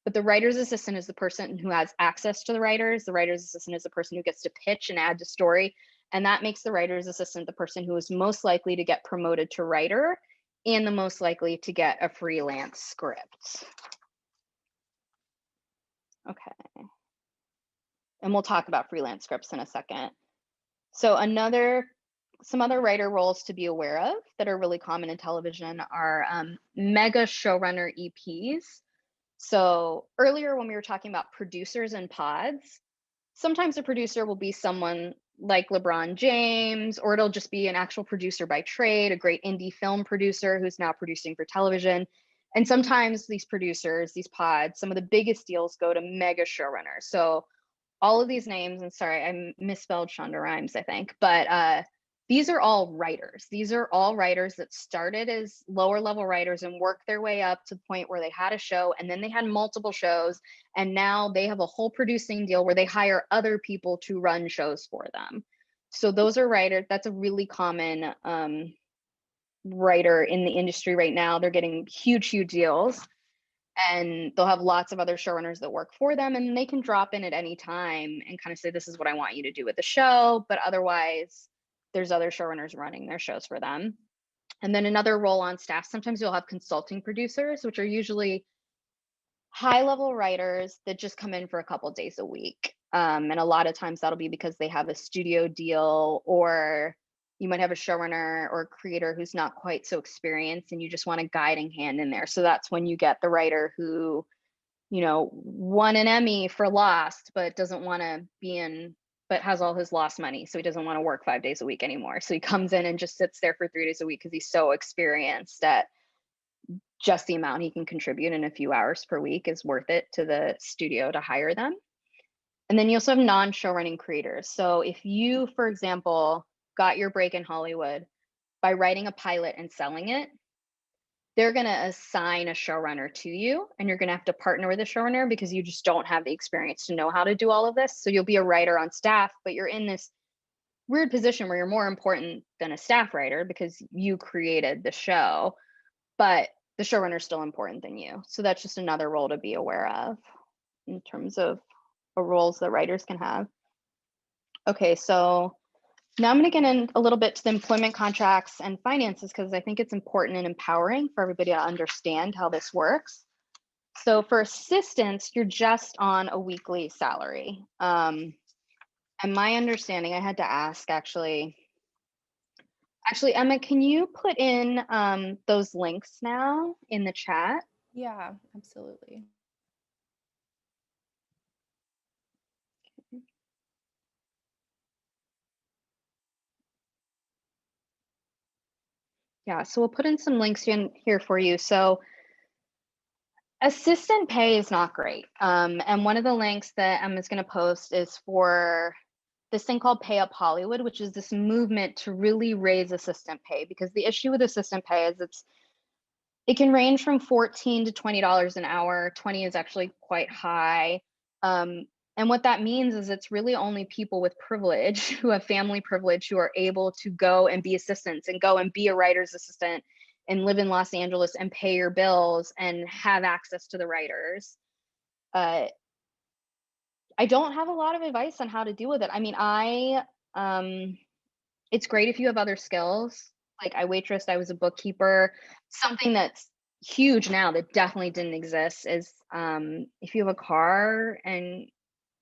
S1: But the writer's assistant is the person who has access to the writers. The writer's assistant is the person who gets to pitch and add to story. And that makes the writer's assistant the person who is most likely to get promoted to writer and the most likely to get a freelance script. Okay. And we'll talk about freelance scripts in a second. So some other writer roles to be aware of that are really common in television are mega showrunner EPs. So earlier when we were talking about producers and pods, sometimes a producer will be someone like LeBron James, or it'll just be an actual producer by trade, a great indie film producer who's now producing for television. And sometimes these producers, these pods, some of the biggest deals go to mega showrunners. So all of these names, and sorry, I misspelled Shonda Rhimes, I think, but these are all writers. These are all writers that started as lower level writers and worked their way up to the point where they had a show, and then they had multiple shows, and now they have a whole producing deal where they hire other people to run shows for them. So those are writers. That's a really common writer in the industry right now. They're getting huge deals. And they'll have lots of other showrunners that work for them, and they can drop in at any time and kind of say, this is what I want you to do with the show. But otherwise, there's other showrunners running their shows for them. And then another role on staff, sometimes you'll have consulting producers, which are usually high-level writers that just come in for a couple days a week. And a lot of times that'll be because they have a studio deal, or you might have a showrunner or a creator who's not quite so experienced and you just want a guiding hand in there. So that's when you get the writer who, won an Emmy for Lost, but doesn't want to but has all his Lost money. So he doesn't want to work 5 days a week anymore. So he comes in and just sits there for 3 days a week because he's so experienced at just the amount he can contribute in a few hours per week is worth it to the studio to hire them. And then you also have non-show running creators. So if you, for example, got your break in Hollywood by writing a pilot and selling it, they're going to assign a showrunner to you, and you're going to have to partner with a showrunner because you just don't have the experience to know how to do all of this. So you'll be a writer on staff, but you're in this weird position where you're more important than a staff writer because you created the show, but the showrunner is still important than you. So that's just another role to be aware of in terms of roles that writers can have. Okay, so now I'm going to get in a little bit to the employment contracts and finances because I think it's important and empowering for everybody to understand how this works. So for assistants, you're just on a weekly salary. And my understanding, I had to ask actually, Emma, can you put in those links now in the chat?
S2: Yeah, absolutely.
S1: Yeah, so we'll put in some links in here for you. So assistant pay is not great. And one of the links that Emma's going to post is for this thing called Pay Up Hollywood, which is this movement to really raise assistant pay. Because the issue with assistant pay is it can range from $14 to $20 an hour. 20 is actually quite high. And what that means is it's really only people with privilege who have family privilege who are able to go and be assistants and go and be a writer's assistant and live in Los Angeles and pay your bills and have access to the writers. I don't have a lot of advice on how to deal with it. I mean, it's great if you have other skills. Like I waitressed, I was a bookkeeper. Something that's huge now that definitely didn't exist is if you have a car and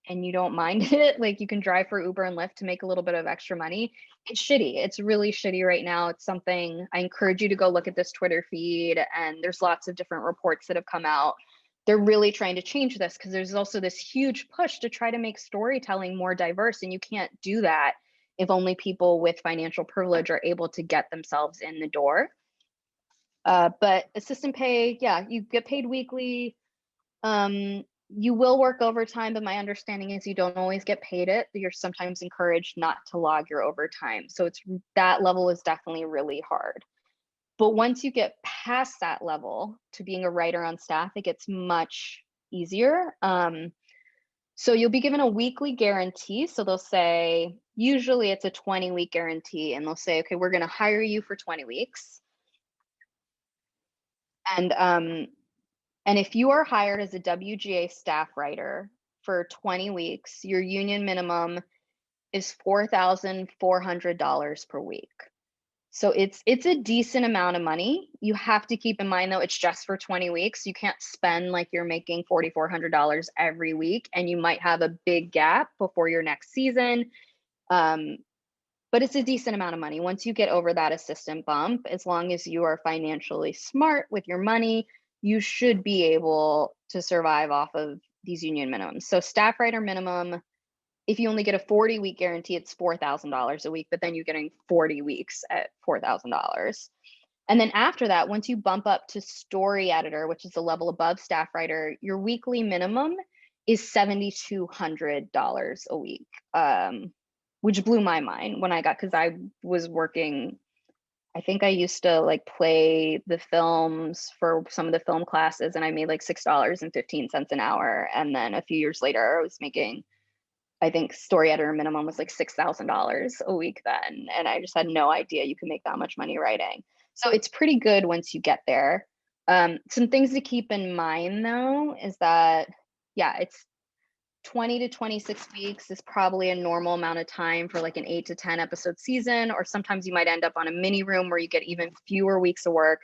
S1: you don't mind it, like you can drive for Uber and Lyft to make a little bit of extra money. It's shitty. It's really shitty right now. It's something I encourage you to go look at this Twitter feed, and there's lots of different reports that have come out. They're really trying to change this because there's also this huge push to try to make storytelling more diverse, and you can't do that if only people with financial privilege are able to get themselves in the door. But assistant pay, yeah, you get paid weekly. You will work overtime, but my understanding is you don't always get paid it. You're sometimes encouraged not to log your overtime. So that level is definitely really hard. But once you get past that level to being a writer on staff, it gets much easier. So you'll be given a weekly guarantee. So they'll say, usually it's a 20-week guarantee, and they'll say, okay, we're going to hire you for 20 weeks. And if you are hired as a WGA staff writer for 20 weeks, your union minimum is $4,400 per week. So it's a decent amount of money. You have to keep in mind though, it's just for 20 weeks. You can't spend like you're making $4,400 every week, and you might have a big gap before your next season. But it's a decent amount of money. Once you get over that assistant bump, as long as you are financially smart with your money, you should be able to survive off of these union minimums. So staff writer minimum, if you only get a 40-week guarantee, it's $4,000 a week, but then you're getting 40 weeks at $4,000. And then after that, once you bump up to story editor, which is the level above staff writer, your weekly minimum is $7,200 a week, which blew my mind when I got, because I was working, I think I used to like play the films for some of the film classes, and I made like $6.15 an hour. And then a few years later, I was making, I think story editor minimum was like $6,000 a week then. And I just had no idea you could make that much money writing. So it's pretty good once you get there. Some things to keep in mind though, is that, yeah, it's 20 to 26 weeks is probably a normal amount of time for like an 8 to 10 episode season, or sometimes you might end up on a mini room where you get even fewer weeks of work.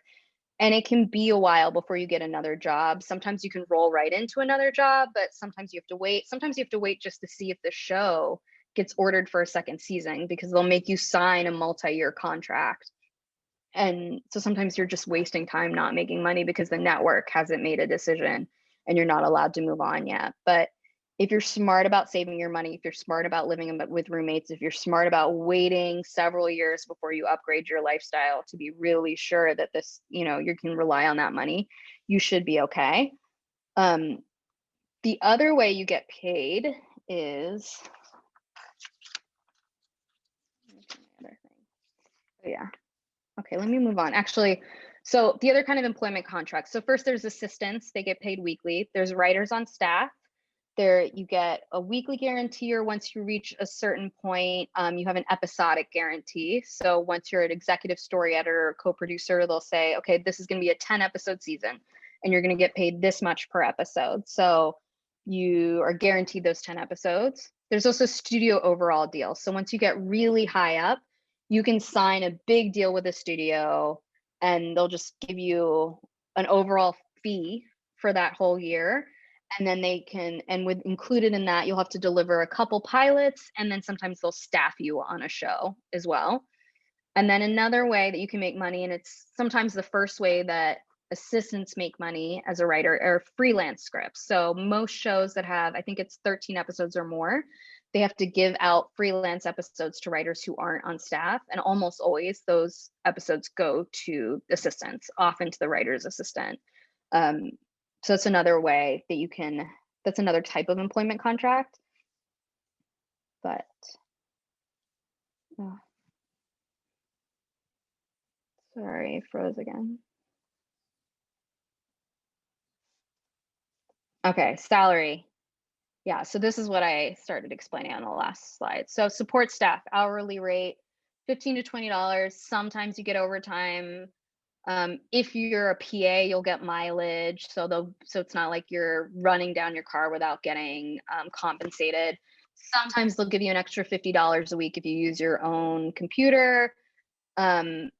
S1: And it can be a while before you get another job. Sometimes you can roll right into another job, but sometimes you have to wait. Sometimes you have to wait just to see if the show gets ordered for a second season, because they'll make you sign a multi-year contract. And so sometimes you're just wasting time not making money because the network hasn't made a decision and you're not allowed to move on yet. But if you're smart about saving your money, if you're smart about living with roommates, if you're smart about waiting several years before you upgrade your lifestyle to be really sure that this, you can rely on that money, you should be okay. The other way you get paid is, oh yeah. Okay, let me move on. Actually, so the other kind of employment contracts. So first there's assistants, they get paid weekly. There's writers on staff. There you get a weekly guarantee, or once you reach a certain point, you have an episodic guarantee. So once you're an executive story editor or co-producer, they'll say, okay, this is going to be a 10 episode season and you're going to get paid this much per episode. So you are guaranteed those 10 episodes. There's also studio overall deals. So once you get really high up, you can sign a big deal with a studio and they'll just give you an overall fee for that whole year. And then they can, and with included in that, you'll have to deliver a couple pilots, and then sometimes they'll staff you on a show as well. And then another way that you can make money, and it's sometimes the first way that assistants make money as a writer, are freelance scripts. So most shows that have, I think it's 13 episodes or more, they have to give out freelance episodes to writers who aren't on staff. And almost always those episodes go to assistants, often to the writer's assistant. So it's another way that you can, that's another type of employment contract. But oh, sorry, froze again. Okay, salary. Yeah, so this is what I started explaining on the last slide. So support staff, hourly rate, $15 to $20. Sometimes you get overtime. If you're a PA, you'll get mileage. So it's not like you're running down your car without getting compensated. Sometimes they'll give you an extra $50 a week if you use your own computer. You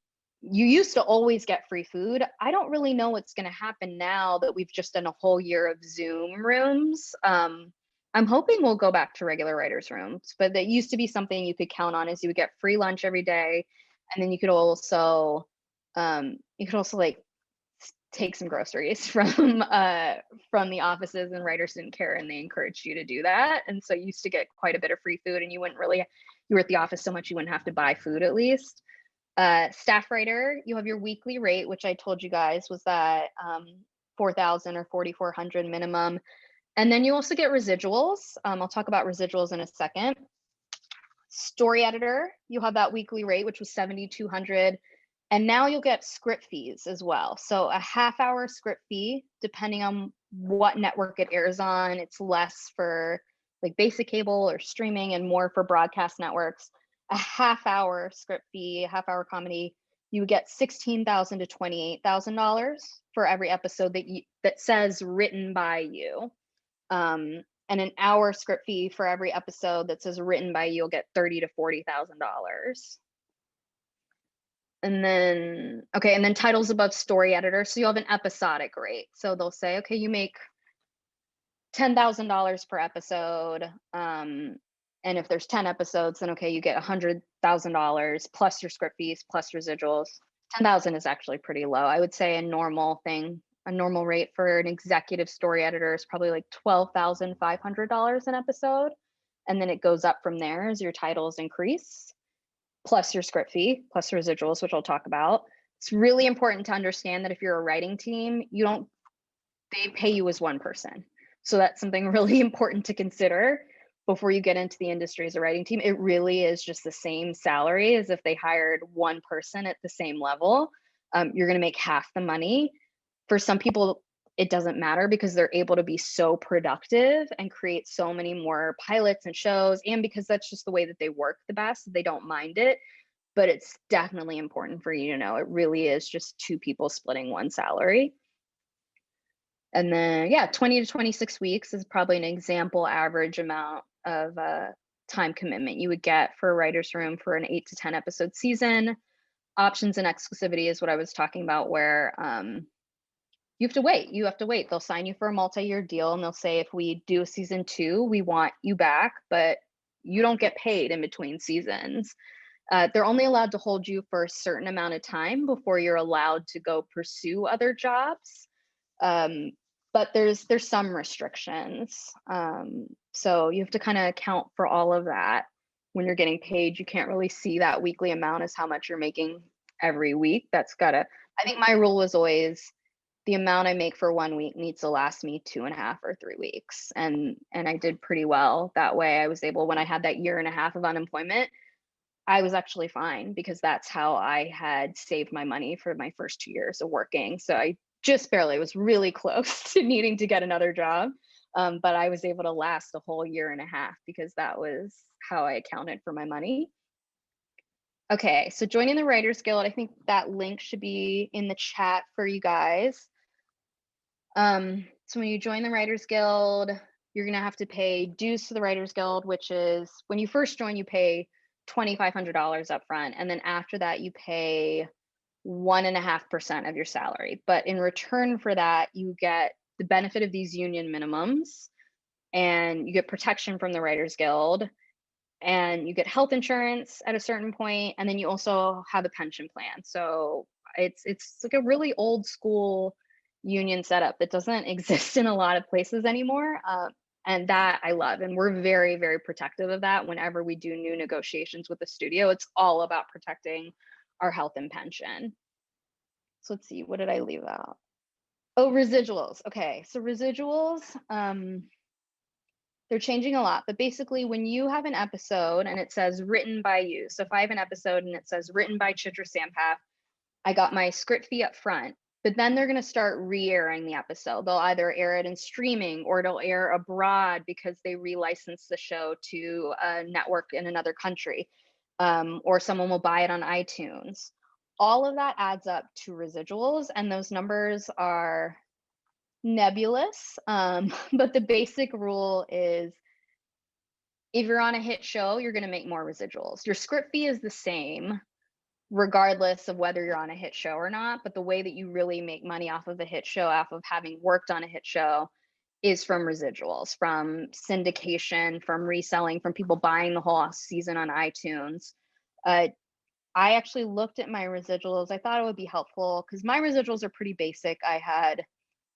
S1: used to always get free food. I don't really know what's going to happen now that we've just done a whole year of Zoom rooms. I'm hoping we'll go back to regular writers' rooms, but that used to be something you could count on, is you would get free lunch every day, and then you could also like take some groceries from the offices, and writers didn't care and they encouraged you to do that. And so you used to get quite a bit of free food, and you were at the office so much you wouldn't have to buy food at least. Staff writer, you have your weekly rate, which I told you guys was that 4,000 or 4,400 minimum. And then you also get residuals. I'll talk about residuals in a second. Story editor, you'll have that weekly rate, which was 7,200. And now you'll get script fees as well. So a half-hour script fee, depending on what network it airs on. It's less for like basic cable or streaming and more for broadcast networks. A half-hour script fee, half-hour comedy, you get $16,000 to $28,000 for every episode that says written by you. And an hour script fee for every episode that says written by you, you'll get $30,000 to $40,000. And then, okay, and then titles above story editor. So you'll have an episodic rate. So they'll say, okay, you make $10,000 per episode. And if there's 10 episodes, then okay, you get $100,000 plus your script fees plus residuals. 10,000 is actually pretty low. I would say a normal rate for an executive story editor is probably like $12,500 an episode. And then it goes up from there as your titles increase, plus your script fee, plus residuals, which I'll talk about. It's really important to understand that if you're a writing team, they pay you as one person. So that's something really important to consider before you get into the industry as a writing team. It really is just the same salary as if they hired one person at the same level. You're going to make half the money. For some people, it doesn't matter because they're able to be so productive and create so many more pilots and shows, and because that's just the way that they work the best, they don't mind it. But it's definitely important for you to know it really is just two people splitting one salary. And then, yeah, 20 to 26 weeks is probably an example average amount of time commitment you would get for a writer's room for an 8 to 10 episode season. Options and exclusivity is what I was talking about, where you have to wait. They'll sign you for a multi-year deal, and they'll say, if we do season 2, we want you back, but you don't get paid in between seasons. They're only allowed to hold you for a certain amount of time before you're allowed to go pursue other jobs. But there's some restrictions. So you have to kind of account for all of that when you're getting paid. You can't really see that weekly amount as how much you're making every week. I think my rule was always the amount I make for 1 week needs to last me 2.5 or 3 weeks. And I did pretty well that way. I was able, when I had that 1.5 years of unemployment, I was actually fine because that's how I had saved my money for my first 2 years of working. So I just barely was really close to needing to get another job. But I was able to last a whole 1.5 years because that was how I accounted for my money. Okay, so joining the Writers Guild, I think that link should be in the chat for you guys. So when you join the Writers Guild, you're gonna have to pay dues to the Writers Guild, which is, when you first join, you pay $2,500 up front, and then after that you pay 1.5% of your salary. But in return for that, you get the benefit of these union minimums, and you get protection from the Writers Guild, and you get health insurance at a certain point, and then you also have a pension plan. So it's like a really old school union setup that doesn't exist in a lot of places anymore. And that I love, and we're very, very protective of that. Whenever we do new negotiations with the studio, it's all about protecting our health and pension. So let's see, what did I leave out? Oh, residuals. Okay, so residuals, they're changing a lot, but basically when you have an episode and it says written by you, so if I have an episode and it says written by Chitra Sampath, I got my script fee up front, but then they're going to start re-airing the episode. They'll either air it in streaming or it'll air abroad because they relicense the show to a network in another country, or someone will buy it on iTunes. All of that adds up to residuals, and those numbers are nebulous. But the basic rule is if you're on a hit show, you're going to make more residuals. Your script fee is the same regardless of whether you're on a hit show or not. But the way that you really make money off of a hit show, off of having worked on a hit show, is from residuals, from syndication, from reselling, from people buying the whole season on iTunes. I actually looked at my residuals. I thought it would be helpful because my residuals are pretty basic. I had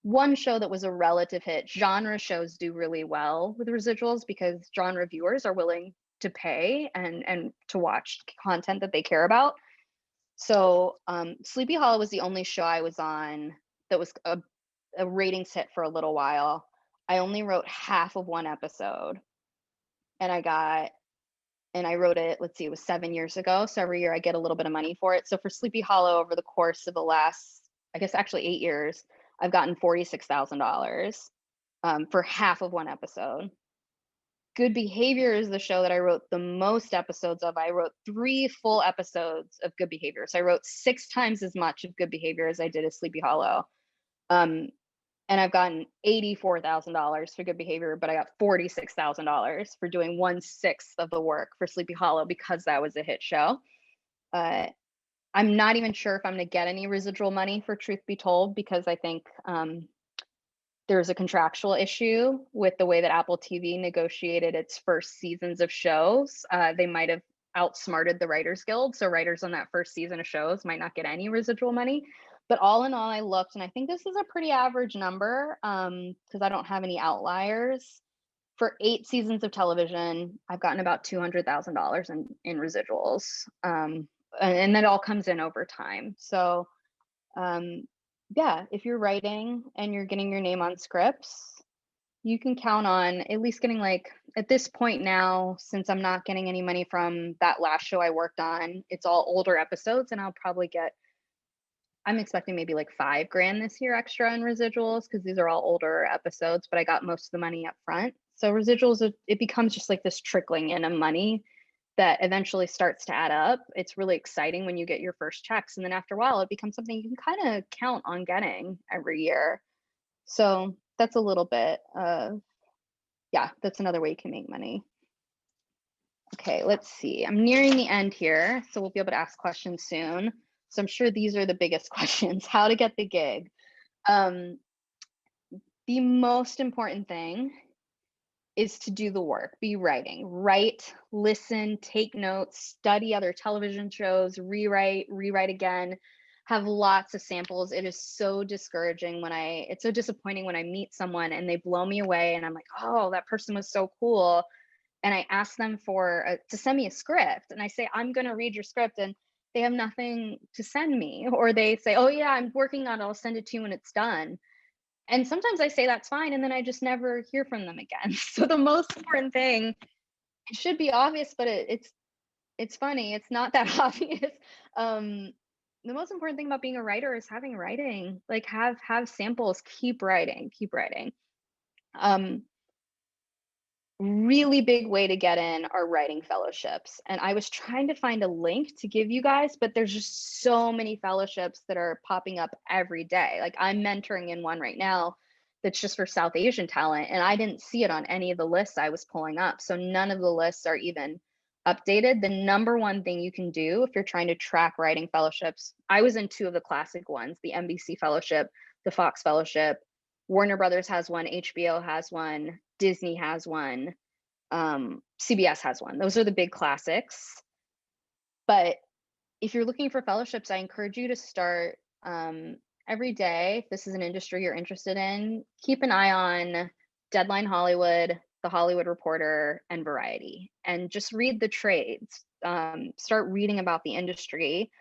S1: one show that was a relative hit. Genre shows do really well with residuals because genre viewers are willing to pay and to watch content that they care about. So Sleepy Hollow was the only show I was on that was a ratings hit for a little while. I only wrote half of one episode, and I wrote it, let's see, it was 7 years ago. So every year I get a little bit of money for it. So for Sleepy Hollow, over the course of the last, I guess actually 8 years, I've gotten $46,000 for half of one episode. Good Behavior is the show that I wrote the most episodes of. I wrote 3 full episodes of Good Behavior. So I wrote 6 times as much of Good Behavior as I did of Sleepy Hollow. And I've gotten $84,000 for Good Behavior, but I got $46,000 for doing 1/6 of the work for Sleepy Hollow because that was a hit show. I'm not even sure if I'm going to get any residual money for Truth Be Told because I think there's a contractual issue with the way that Apple TV negotiated its first seasons of shows. They might have outsmarted the Writers Guild, so writers on that first season of shows might not get any residual money. But all in all, I looked, and I think this is a pretty average number because I don't have any outliers. For 8 seasons of television, I've gotten about $200,000 in residuals, and that all comes in over time. So yeah, if you're writing and you're getting your name on scripts, you can count on at least getting, like, at this point now, since I'm not getting any money from that last show I worked on, it's all older episodes, and I'll probably get, I'm expecting maybe like $5,000 this year extra in residuals because these are all older episodes, but I got most of the money up front. So residuals, it becomes just like this trickling in of money that eventually starts to add up. It's really exciting when you get your first checks. And then after a while, it becomes something you can kind of count on getting every year. So that's a little bit of, yeah, that's another way you can make money. Okay, let's see. I'm nearing the end here, so we'll be able to ask questions soon. So I'm sure these are the biggest questions. How to get the gig. The most important thing is to do the work, be writing, write, listen, take notes, study other television shows, rewrite again, have lots of samples. It is so discouraging it's so disappointing when I meet someone and they blow me away and I'm like, oh, that person was so cool. And I ask them to send me a script, and I say, I'm going to read your script, and they have nothing to send me, or they say, oh yeah, I'm working on it, I'll send it to you when it's done. And sometimes I say that's fine, and then I just never hear from them again. So the most important thing, it should be obvious, but it's funny, it's not that obvious. The most important thing about being a writer is having writing, like have samples, keep writing. Really big way to get in are writing fellowships. And I was trying to find a link to give you guys, but there's just so many fellowships that are popping up every day. Like I'm mentoring in one right now that's just for South Asian talent, and I didn't see it on any of the lists I was pulling up. So none of the lists are even updated. The number one thing you can do if you're trying to track writing fellowships, I was in 2 of the classic ones, the NBC fellowship, the Fox fellowship, Warner Brothers has one, HBO has one, Disney has one, CBS has one. Those are the big classics. But if you're looking for fellowships, I encourage you to start every day. If this is an industry you're interested in, keep an eye on Deadline Hollywood, The Hollywood Reporter, and Variety, and just read the trades. Start reading about the industry.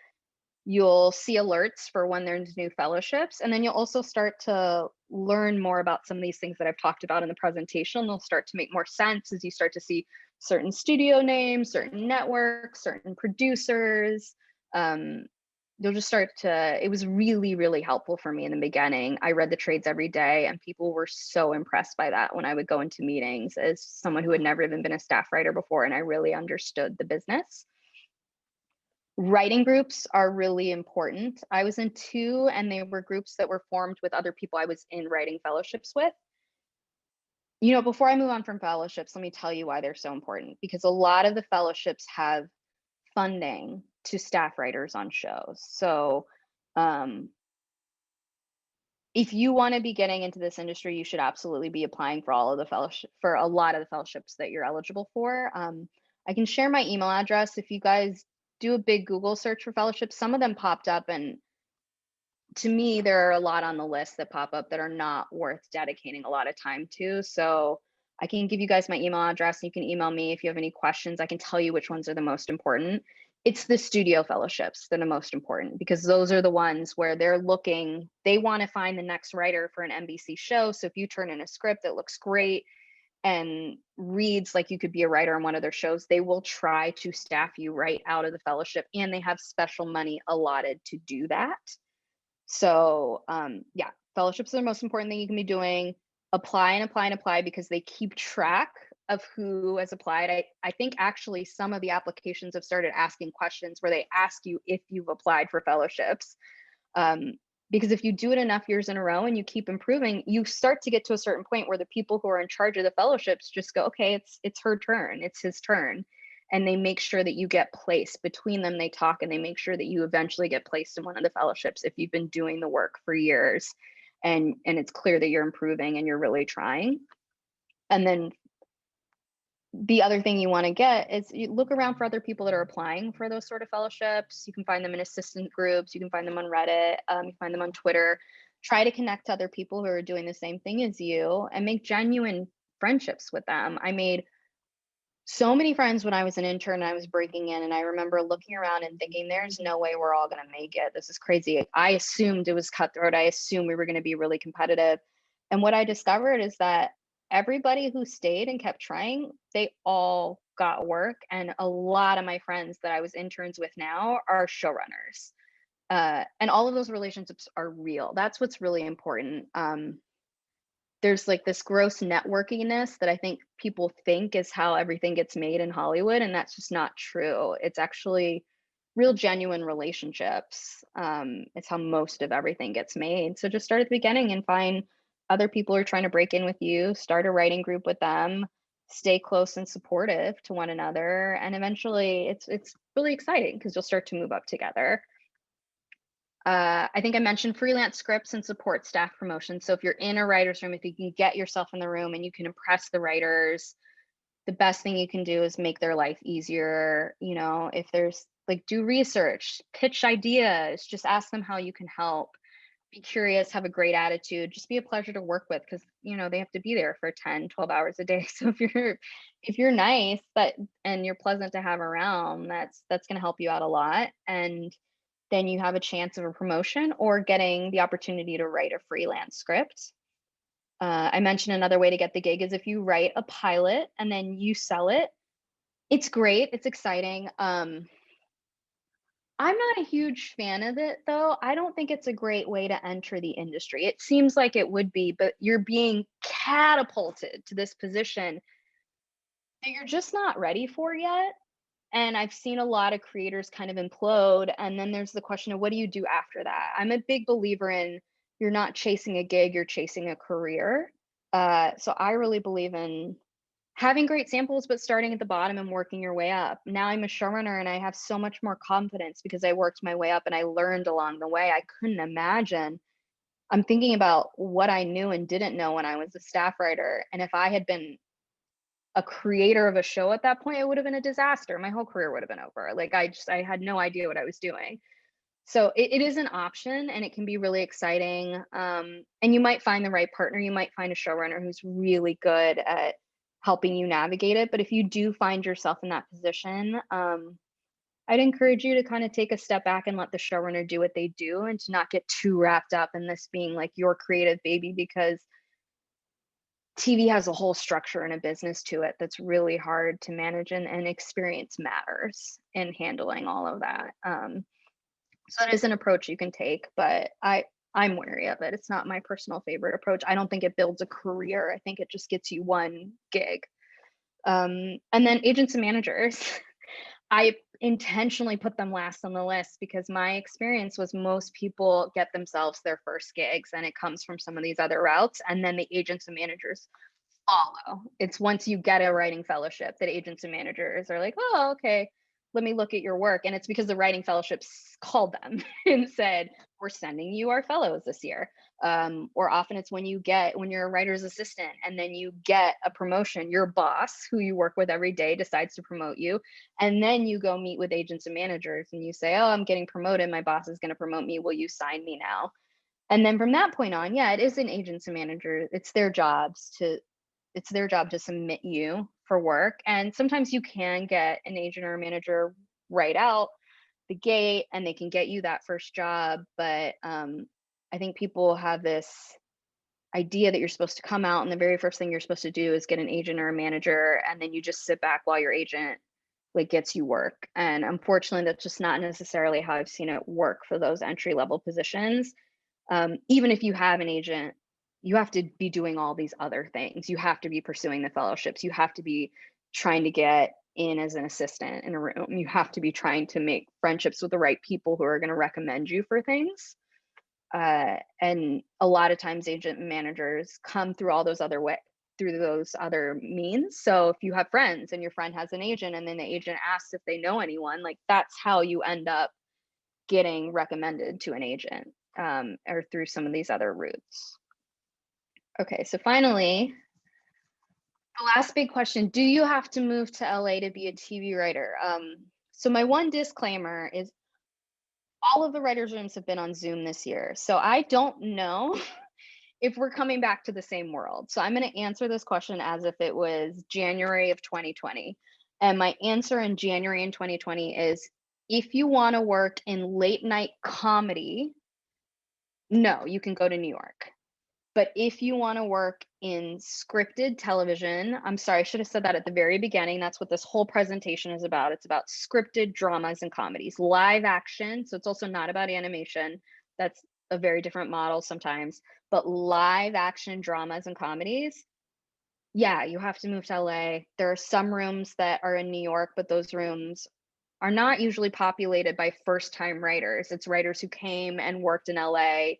S1: You'll see alerts for when there's new fellowships, and then you'll also start to learn more about some of these things that I've talked about in the presentation. They'll start to make more sense as you start to see certain studio names, certain networks, certain producers. You'll just start to, it was really, really helpful for me in the beginning. I read the trades every day, and people were so impressed by that when I would go into meetings as someone who had never even been a staff writer before, and I really understood the business. Writing groups are really important. I was in 2, and they were groups that were formed with other people I was in writing fellowships with. You know, before I move on from fellowships, let me tell you why they're so important, because a lot of the fellowships have funding to staff writers on shows. So if you want to be getting into this industry, you should absolutely be applying for all of the fellowship, for a lot of the fellowships that you're eligible for. I can share my email address. If you guys do a big Google search for fellowships, some of them popped up, and to me, there are a lot on the list that pop up that are not worth dedicating a lot of time to. So I can give you guys my email address. You can email me if you have any questions. I can tell you which ones are the most important. It's the studio fellowships that are most important, because those are the ones where they're looking, they want to find the next writer for an NBC show. So if you turn in a script that looks great and reads like you could be a writer on one of their shows, they will try to staff you right out of the fellowship, and they have special money allotted to do that. So yeah, fellowships are the most important thing you can be doing. Apply and apply and apply, because they keep track of who has applied. I think actually some of the applications have started asking questions where they ask you if you've applied for fellowships. Because if you do it enough years in a row and you keep improving, you start to get to a certain point where the people who are in charge of the fellowships just go, okay, it's her turn, it's his turn. And they make sure that you get placed. Between them, they talk, and they make sure that you eventually get placed in one of the fellowships if you've been doing the work for years, and it's clear that you're improving and you're really trying. And then the other thing you want to get is you look around for other people that are applying for those sort of fellowships. You can find them in assistant groups. You can find them on Reddit. You can find them on Twitter. Try to connect to other people who are doing the same thing as you and make genuine friendships with them. I made so many friends when I was an intern and I was breaking in, and I remember looking around and thinking, there's no way we're all going to make it. This is crazy. I assumed it was cutthroat. I assumed we were going to be really competitive. And what I discovered is that everybody who stayed and kept trying, they all got work. And a lot of my friends that I was interns with now are showrunners. And all of those relationships are real. That's what's really important. There's like this gross networkiness that I think people think is how everything gets made in Hollywood, and that's just not true. It's actually real genuine relationships. It's how most of everything gets made. So just start at the beginning and find other people who are trying to break in with you, start a writing group with them, stay close and supportive to one another, and eventually it's really exciting because you'll start to move up together. I think I mentioned freelance scripts and support staff promotion. So if you're in a writer's room, if you can get yourself in the room and you can impress the writers, the best thing you can do is make their life easier. You know, if there's like, do research, pitch ideas, just ask them how you can help. Be curious, have a great attitude, just be a pleasure to work with, because you know they have to be there for 10, 12 hours a day. So if you're nice and you're pleasant to have around, that's going to help you out a lot. And then you have a chance of a promotion or getting the opportunity to write a freelance script. I mentioned another way to get the gig is if you write a pilot and then you sell it. It's great. It's exciting. I'm not a huge fan of it, though. I don't think it's a great way to enter the industry. It seems like it would be, but you're being catapulted to this position that you're just not ready for yet. And I've seen a lot of creators kind of implode. And then there's the question of what do you do after that? I'm a big believer in you're not chasing a gig, you're chasing a career. So I really believe in having great samples, but starting at the bottom and working your way up. Now I'm a showrunner and I have so much more confidence because I worked my way up and I learned along the way. I couldn't imagine I'm thinking about what I knew and didn't know when I was a staff writer. And if I had been a creator of a show at that point, it would have been a disaster. My whole career would have been over. Like I had no idea what I was doing. So it is an option and it can be really exciting. And you might find the right partner. You might find a showrunner who's really good at helping you navigate it. But if you do find yourself in that position, I'd encourage you to kind of take a step back and let the showrunner do what they do and to not get too wrapped up in this being like your creative baby, because TV has a whole structure and a business to it that's really hard to manage, and experience matters in handling all of that. So it is an approach you can take, but I'm wary of it. It's not my personal favorite approach. I don't think it builds a career. I think it just gets you one gig. And then agents and managers, I intentionally put them last on the list because my experience was most people get themselves their first gigs and it comes from some of these other routes, and then the agents and managers follow. It's once you get a writing fellowship that agents and managers are like, oh, okay, let me look at your work. And it's because the writing fellowships called them and said, we're sending you our fellows this year. Or often it's when you're a writer's assistant and then you get a promotion, your boss who you work with every day decides to promote you. And then you go meet with agents and managers and you say, oh, I'm getting promoted. My boss is going to promote me. Will you sign me now? And then from that point on, yeah, it is an agents and managers. It's their job to submit you for work. And sometimes you can get an agent or a manager right out the gate and they can get you that first job. But I think people have this idea that you're supposed to come out and the very first thing you're supposed to do is get an agent or a manager, and then you just sit back while your agent like gets you work. And unfortunately, that's just not necessarily how I've seen it work for those entry level positions. Even if you have an agent, you have to be doing all these other things. You have to be pursuing the fellowships. You have to be trying to get in as an assistant in a room. You have to be trying to make friendships with the right people who are going to recommend you for things. And a lot of times agent and managers come through all through those other means. So if you have friends and your friend has an agent and then the agent asks if they know anyone, like that's how you end up getting recommended to an agent, or through some of these other routes. Okay, so finally, the last big question, do you have to move to LA to be a TV writer? So my one disclaimer is all of the writers' rooms have been on Zoom this year. So I don't know if we're coming back to the same world. So I'm going to answer this question as if it was January of 2020. And my answer in January in 2020 is if you want to work in late night comedy, no, you can go to New York. But if you want to work in scripted television, I'm sorry, I should have said that at the very beginning. That's what this whole presentation is about. It's about scripted dramas and comedies, live action. So it's also not about animation. That's a very different model sometimes. But live action dramas and comedies, yeah, you have to move to LA. There are some rooms that are in New York, but those rooms are not usually populated by first time writers. It's writers who came and worked in LA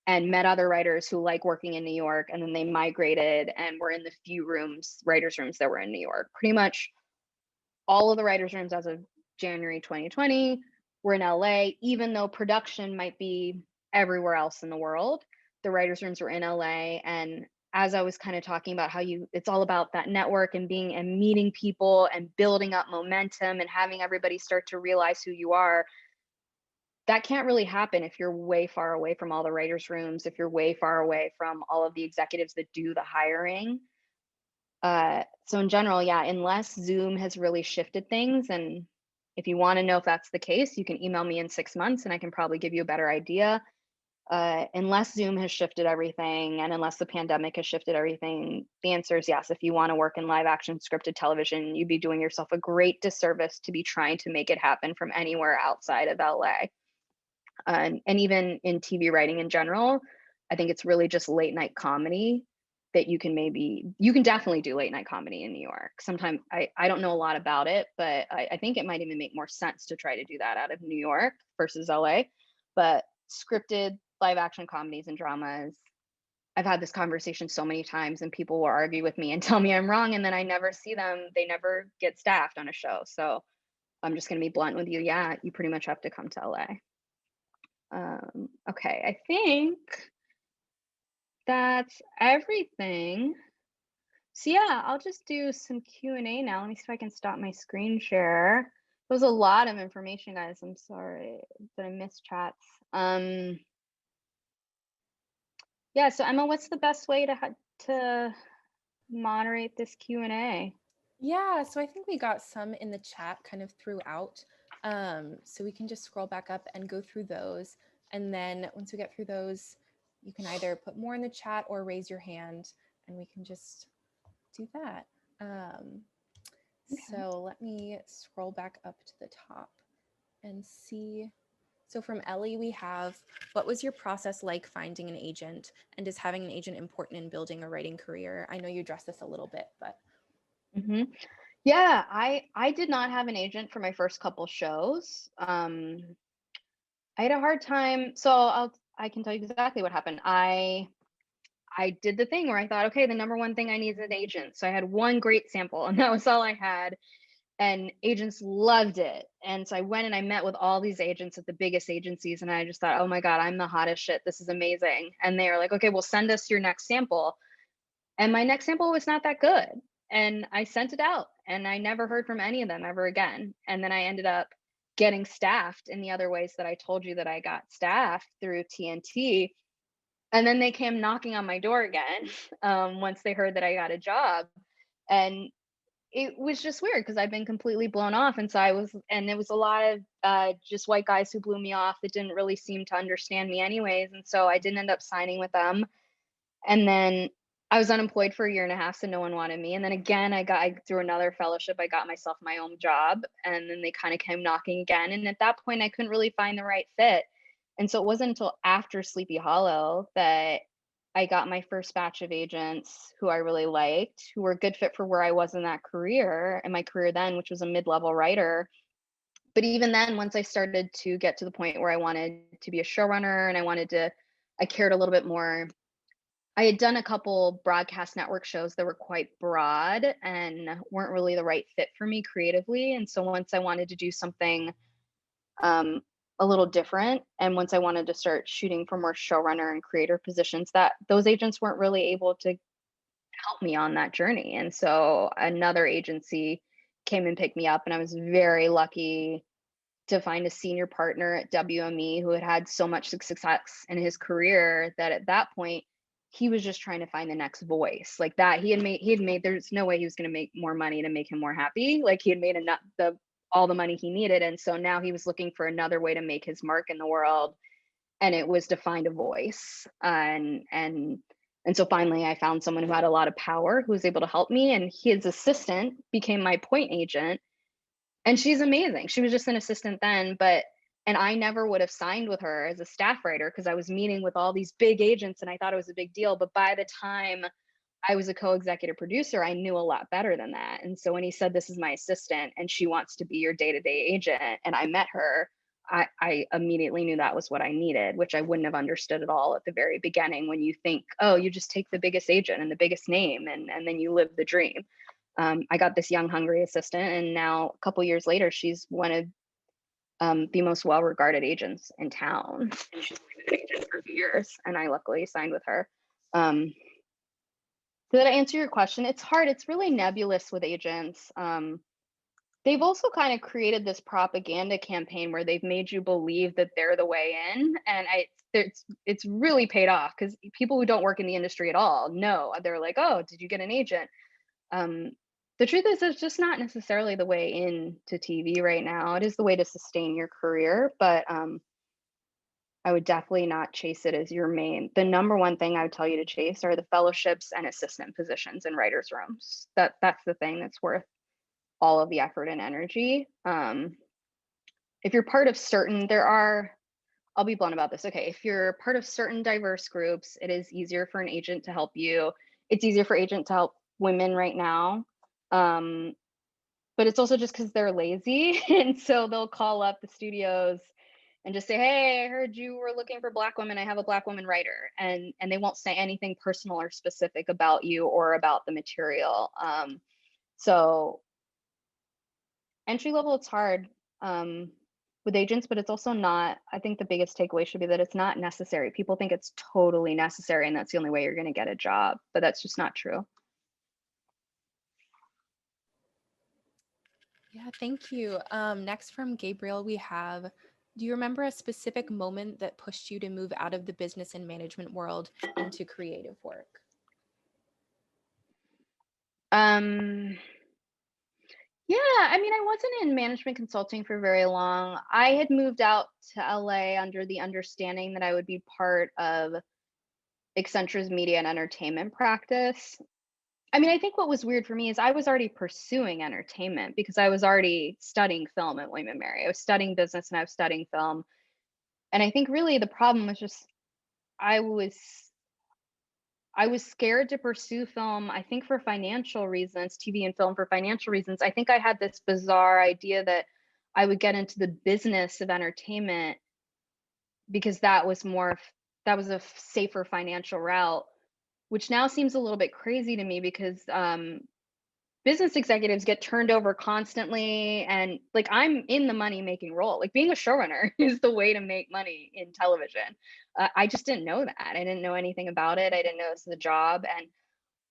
S1: and met other writers who like working in New York, and then they migrated and were in the few writers' rooms that were in New York. Pretty much all of the writers' rooms as of January 2020 were in LA, even though production might be everywhere else in the world. The writers' rooms were in LA. And as I was kind of talking about how it's all about that network and being and meeting people and building up momentum and having everybody start to realize who you are, that can't really happen if you're way far away from all the writers' rooms, if you're way far away from all of the executives that do the hiring. So in general, yeah, unless Zoom has really shifted things, and if you want to know if that's the case, you can email me in 6 months and I can probably give you a better idea. Unless Zoom has shifted everything and unless the pandemic has shifted everything, the answer is yes. If you want to work in live action scripted television, you'd be doing yourself a great disservice to be trying to make it happen from anywhere outside of LA. And even in TV writing in general, I think it's really just late night comedy that you can definitely do late night comedy in New York. Sometimes I don't know a lot about it, but I think it might even make more sense to try to do that out of New York versus LA. But scripted live action comedies and dramas, I've had this conversation so many times and people will argue with me and tell me I'm wrong. And then I never see them. They never get staffed on a show. So I'm just going to be blunt with you. Yeah, you pretty much have to come to LA. Okay, I think that's everything. So yeah, I'll just do some Q&A now. Let me see if I can stop my screen share. It was a lot of information, guys. I'm sorry that I missed chats. Yeah, so Emma, what's the best way to moderate this Q&A?
S2: Yeah, so I think we got some in the chat kind of throughout. So we can just scroll back up and go through those. And then once we get through those, you can either put more in the chat or raise your hand and we can just do that.
S1: Okay.
S2: So let me scroll back up to the top and see. So from Ellie, we have, what was your process like finding an agent? And is having an agent important in building a writing career? I know you addressed this a little bit, but.
S1: hmm Yeah, I did not have an agent for my first couple shows. I had a hard time. So I can tell you exactly what happened. I did the thing where I thought, okay, the number one thing I need is an agent. So I had one great sample, and that was all I had. And agents loved it. And so I went and I met with all these agents at the biggest agencies, and I just thought, oh my God, I'm the hottest shit. This is amazing. And they were like, okay, well, send us your next sample. And my next sample was not that good. And I sent it out, and I never heard from any of them ever again. And then I ended up getting staffed in the other ways that I told you that I got staffed through TNT. And then they came knocking on my door again once they heard that I got a job. And it was just weird because I've been completely blown off. And so and it was a lot of just white guys who blew me off that didn't really seem to understand me anyways. And so I didn't end up signing with them. And then I was unemployed for a year and a half, so no one wanted me. And then again, I through another fellowship, I got myself my own job. And then they kind of came knocking again. And at that point, I couldn't really find the right fit. And so it wasn't until after Sleepy Hollow that I got my first batch of agents who I really liked, who were a good fit for where I was in that career, and my career then, which was a mid-level writer. But even then, once I started to get to the point where I wanted to be a showrunner and I cared a little bit more. I had done a couple broadcast network shows that were quite broad and weren't really the right fit for me creatively. And so once I wanted to do something um, a little different, and once I wanted to start shooting for more showrunner and creator positions, that those agents weren't really able to help me on that journey. And so another agency came and picked me up, and I was very lucky to find a senior partner at WME who had had so much success in his career that at that point he was just trying to find the next voice like that. He had made there's no way he was going to make more money to make him more happy. Like he had made enough the all the money he needed, and so now he was looking for another way to make his mark in the world, and it was to find a voice. And so finally I found someone who had a lot of power who was able to help me, and his assistant became my point agent, and she's amazing. She was just an assistant then, and I never would have signed with her as a staff writer because I was meeting with all these big agents and I thought it was a big deal. But by the time I was a co-executive producer, I knew a lot better than that. And so when he said, this is my assistant and she wants to be your day-to-day agent, and I met her, I immediately knew that was what I needed, which I wouldn't have understood at all at the very beginning when you think, oh, you just take the biggest agent and the biggest name and then you live the dream. I got this young, hungry assistant, and now a couple years later, she's one of the most well-regarded agents in town. And she's been an agent for years, and I luckily signed with her. Did I answer your question? It's hard. It's really nebulous with agents. They've also kind of created this propaganda campaign where they've made you believe that they're the way in, and it's really paid off because people who don't work in the industry at all know. They're like, oh, did you get an agent? Um, the truth is, it's just not necessarily the way into TV right now. It is the way to sustain your career, but I would definitely not chase it as your main. The number one thing I would tell you to chase are the fellowships and assistant positions in writers' rooms. That's the thing that's worth all of the effort and energy. If you're part of certain, I'll be blunt about this. Okay, if you're part of certain diverse groups, it is easier for an agent to help you. It's easier for agent to help women right now. But it's also just because they're lazy. And so they'll call up the studios and just say, hey, I heard you were looking for Black women. I have a Black woman writer. And they won't say anything personal or specific about you or about the material. So entry level, it's hard. With with agents, but it's also not, I think the biggest takeaway should be that it's not necessary. People think it's totally necessary and that's the only way you're going to get a job, but that's just not true.
S2: Yeah, thank you. Next from Gabriel, we have, do you remember a specific moment that pushed you to move out of the business and management world into creative work?
S1: Yeah, I mean, I wasn't in management consulting for very long. I had moved out to LA under the understanding that I would be part of Accenture's media and entertainment practice. I mean, I think what was weird for me is I was already pursuing entertainment because I was already studying film at William and Mary. I was studying business and I was studying film. And I think really the problem was just I was I was scared to pursue film, I think for financial reasons, TV and film for financial reasons. I think I had this bizarre idea that I would get into the business of entertainment because that was a safer financial route, which now seems a little bit crazy to me because business executives get turned over constantly, and like I'm in the money making role. Like being a showrunner is the way to make money in television. I just didn't know that. I didn't know anything about it. I didn't know this was a job. And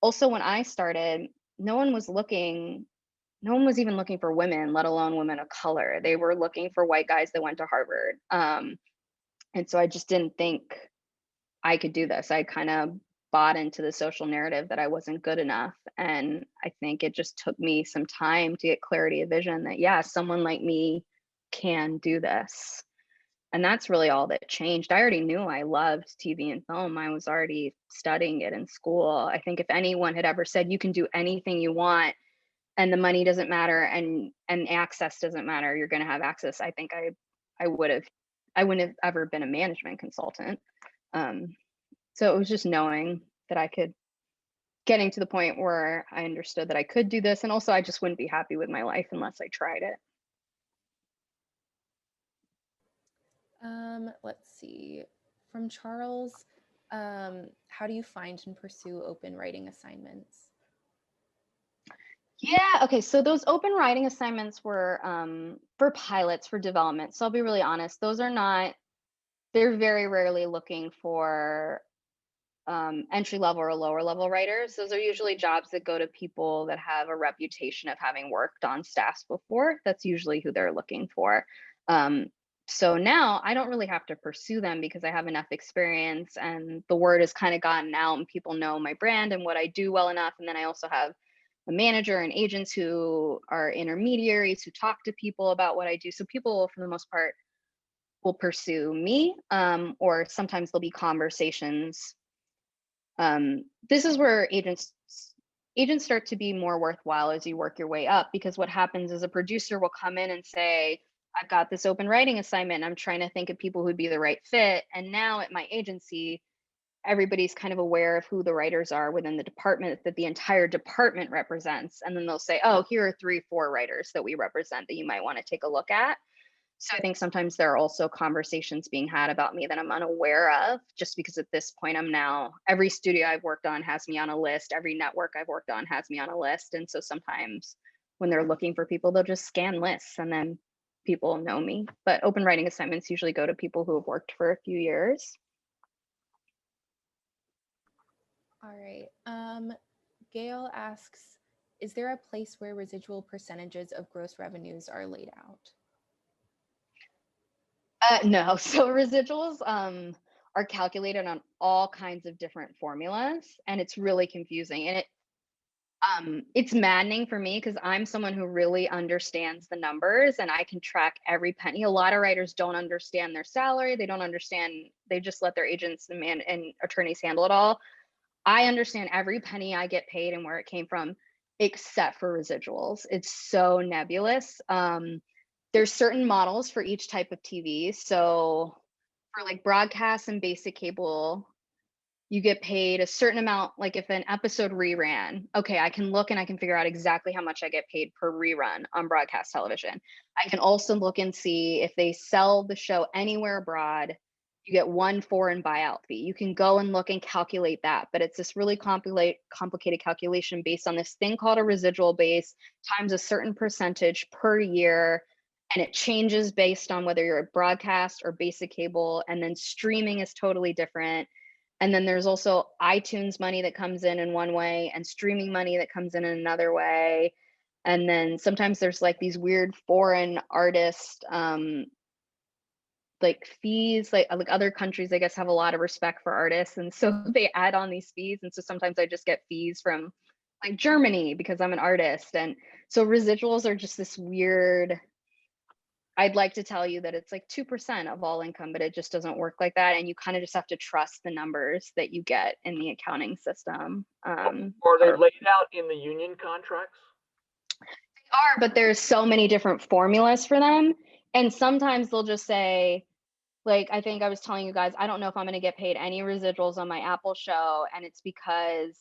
S1: also when I started, no one was looking, no one was even looking for women, let alone women of color. They were looking for white guys that went to Harvard. And so I just didn't think I could do this. I kind of bought into the social narrative that I wasn't good enough. And I think it just took me some time to get clarity of vision that, yeah, someone like me can do this. And that's really all that changed. I already knew I loved TV and film. I was already studying it in school. I think if anyone had ever said you can do anything you want and the money doesn't matter and access doesn't matter, you're going to have access, I think I would have I wouldn't have ever been a management consultant. So it was just knowing that I could, getting to the point where I understood that I could do this. And also I just wouldn't be happy with my life unless I tried it.
S2: Let's see. From Charles, how do you find and pursue open writing assignments?
S1: Yeah, okay. So those open writing assignments were for pilots for development. So I'll be really honest, those are not, they're very rarely looking for entry level or lower level writers. Those are usually jobs that go to people that have a reputation of having worked on staffs before. That's usually who they're looking for. Um, so now I don't really have to pursue them because I have enough experience and the word has kind of gotten out and people know my brand and what I do well enough. And then I also have a manager and agents who are intermediaries who talk to people about what I do. So people, for the most part, will pursue me, or sometimes there'll be conversations. This is where agents start to be more worthwhile as you work your way up, because what happens is a producer will come in and say, I've got this open writing assignment, I'm trying to think of people who'd be the right fit. And now at my agency, everybody's kind of aware of who the writers are within the department that the entire department represents. And then they'll say, oh, here are 3-4 writers that we represent that you might want to take a look at. So I think sometimes there are also conversations being had about me that I'm unaware of, just because at this point I'm now, every studio I've worked on has me on a list, every network I've worked on has me on a list. And so sometimes when they're looking for people, they'll just scan lists and then people know me. But open writing assignments usually go to people who have worked for a few years.
S2: All right. Gail asks, is there a place where residual percentages of gross revenues are laid out?
S1: No, so residuals are calculated on all kinds of different formulas, and it's really confusing. And it's maddening for me because I'm someone who really understands the numbers and I can track every penny. A lot of writers don't understand their salary. They don't understand, they just let their agents and attorneys handle it all. I understand every penny I get paid and where it came from, except for residuals. It's so nebulous. There's certain models for each type of TV. So for like broadcast and basic cable, you get paid a certain amount. Like if an episode reran, okay, I can look and I can figure out exactly how much I get paid per rerun on broadcast television. I can also look and see if they sell the show anywhere abroad, you get one foreign buyout fee. You can go and look and calculate that, but it's this really complicated calculation based on this thing called a residual base times a certain percentage per year. and it changes based on whether you're a broadcast or basic cable, and then streaming is totally different. And then there's also iTunes money that comes in one way and streaming money that comes in another way. And then sometimes there's like these weird foreign artist like fees, like other countries I guess have a lot of respect for artists, and so they add on these fees, and so sometimes I just get fees from like Germany because I'm an artist. And so residuals are just this weird, I'd like to tell you that it's like 2% of all income, but it just doesn't work like that. And you kind of just have to trust the numbers that you get in the accounting system.
S3: Are they laid out in the union contracts?
S1: Are, but there's so many different formulas for them. And sometimes they'll just say, like, I think I was telling you guys, I don't know if I'm going to get paid any residuals on my Apple show. And it's because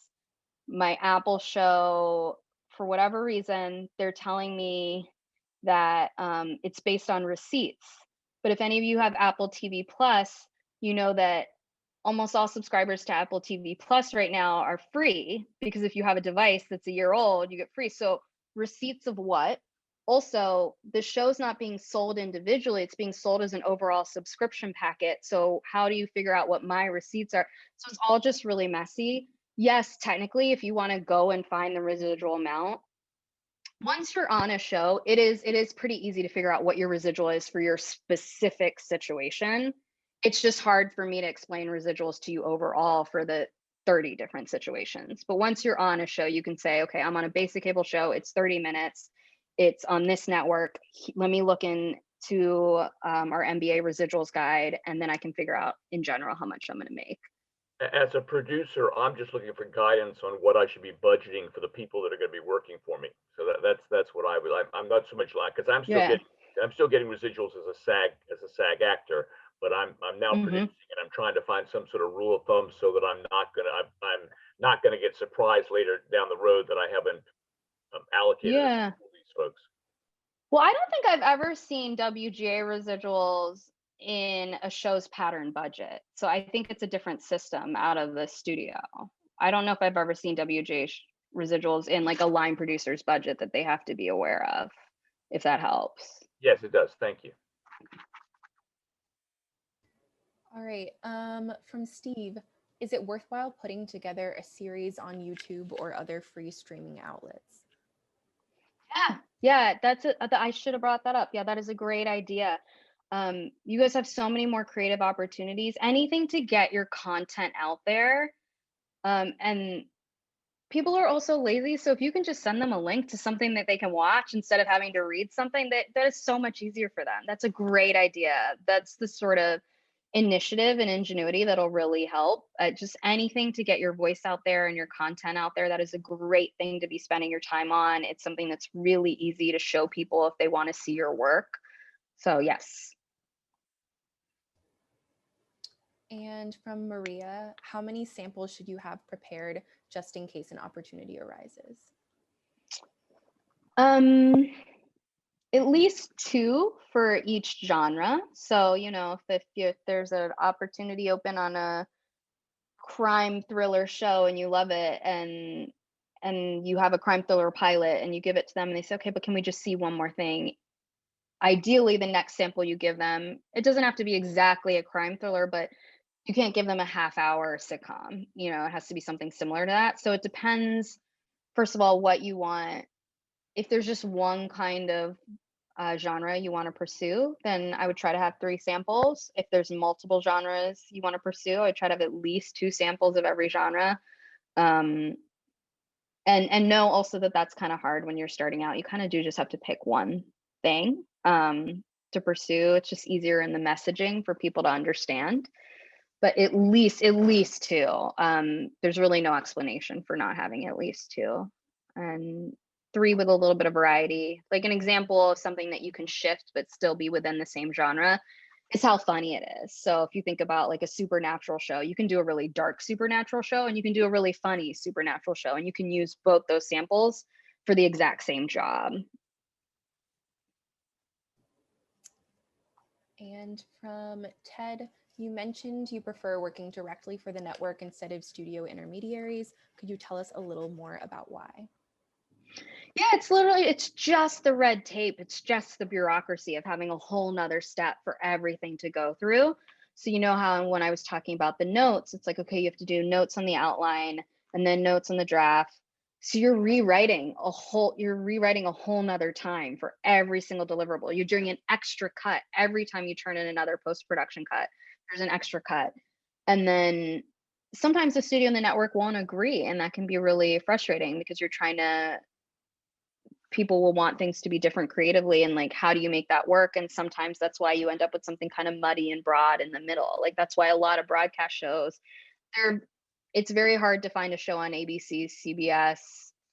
S1: my Apple show, for whatever reason, they're telling me that it's based on receipts. But if any of you have Apple TV Plus, you know that almost all subscribers to Apple TV Plus right now are free, because if you have a device that's a year old, you get free. So receipts of what? Also, the show's not being sold individually, it's being sold as an overall subscription packet. So how do you figure out what my receipts are? So it's all just really messy. Yes, technically, if you want to go and find the residual amount, once you're on a show, it is pretty easy to figure out what your residual is for your specific situation. It's just hard for me to explain residuals to you overall for the 30 different situations. But once you're on a show, you can say, okay, I'm on a basic cable show. It's 30 minutes. It's on this network. Let me look into our NBA residuals guide, and then I can figure out in general how much I'm going to make.
S3: As a producer, I'm just looking for guidance on what I should be budgeting for the people that are going to be working for me. So that's what I would. I'm not so much like, because I'm still getting residuals as a SAG actor, but I'm now producing, and I'm trying to find some sort of rule of thumb so that I'm not gonna get surprised later down the road that I haven't allocated these folks.
S1: Well, I don't think I've ever seen WGA residuals in a show's pattern budget. So I think it's a different system out of the studio. I don't know if I've ever seen WGA residuals in like a line producer's budget that they have to be aware of, if that helps.
S3: Yes, it does. Thank you.
S2: All right. From Steve, is it worthwhile putting together a series on YouTube or other free streaming outlets?
S1: Yeah, I should have brought that up. Yeah, that is a great idea. You guys have so many more creative opportunities, anything to get your content out there. And people are also lazy, so if you can just send them a link to something that they can watch instead of having to read something, that is so much easier for them. That's a great idea. That's the sort of initiative and ingenuity that'll really help. Just anything to get your voice out there and your content out there, that is a great thing to be spending your time on. It's something that's really easy to show people if they want to see your work. So yes.
S2: And from Maria, how many samples should you have prepared just in case an opportunity arises?
S1: At least 2 for each genre. So, if there's an opportunity open on a crime thriller show and you love it, and you have a crime thriller pilot and you give it to them and they say, okay, but can we just see one more thing? Ideally, the next sample you give them, it doesn't have to be exactly a crime thriller, but you can't give them a half-hour sitcom. It has to be something similar to that. So it depends, first of all, what you want. If there's just one kind of genre you want to pursue, then I would try to have 3 samples. If there's multiple genres you want to pursue, I try to have at least 2 samples of every genre. And know also that that's kind of hard when you're starting out. You kind of do just have to pick one thing to pursue. It's just easier in the messaging for people to understand. But at least 2. There's really no explanation for not having at least 2. And 3 with a little bit of variety. Like an example of something that you can shift but still be within the same genre is how funny it is. So if you think about like a supernatural show, you can do a really dark supernatural show and you can do a really funny supernatural show, and you can use both those samples for the exact same job.
S2: And from Ted, you mentioned you prefer working directly for the network instead of studio intermediaries. Could you tell us a little more about why?
S1: Yeah, it's just the red tape. It's just the bureaucracy of having a whole nother step for everything to go through. So you know how when I was talking about the notes, it's like, okay, you have to do notes on the outline and then notes on the draft. So you're rewriting a whole nother time for every single deliverable. You're doing an extra cut every time you turn in another post-production cut. There's an extra cut. And then sometimes the studio and the network won't agree, and that can be really frustrating because you're trying to people will want things to be different creatively, and like how do you make that work? And sometimes that's why you end up with something kind of muddy and broad in the middle. Like that's why a lot of broadcast shows, they're it's very hard to find a show on ABC, CBS,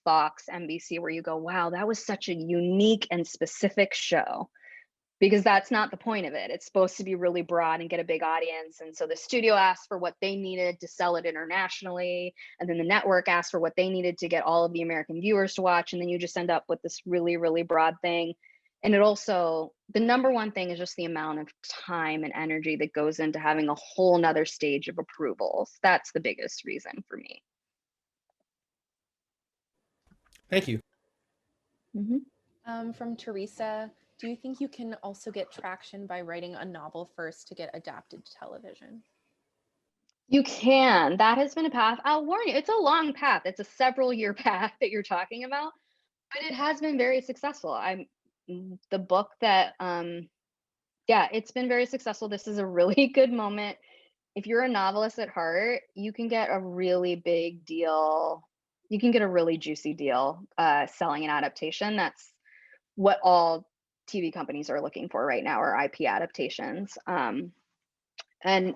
S1: Fox, NBC where you go, wow, that was such a unique and specific show, because that's not the point of it. It's supposed to be really broad and get a big audience. And so the studio asked for what they needed to sell it internationally. And then the network asked for what they needed to get all of the American viewers to watch. And then you just end up with this really, really broad thing. And it also, the number one thing is just the amount of time and energy that goes into having a whole nother stage of approvals. That's the biggest reason for me.
S4: Thank you.
S2: From Teresa, do you think you can also get traction by writing a novel first to get adapted to television?
S1: You can. That has been a path. I'll warn you, it's a long path. It's a several year path that you're talking about, but it has been very successful. The book that yeah, it's been very successful. This is a really good moment. If you're a novelist at heart, you can get a really big deal. You can get a really juicy deal selling an adaptation. That's what all TV companies are looking for right now, are IP adaptations. And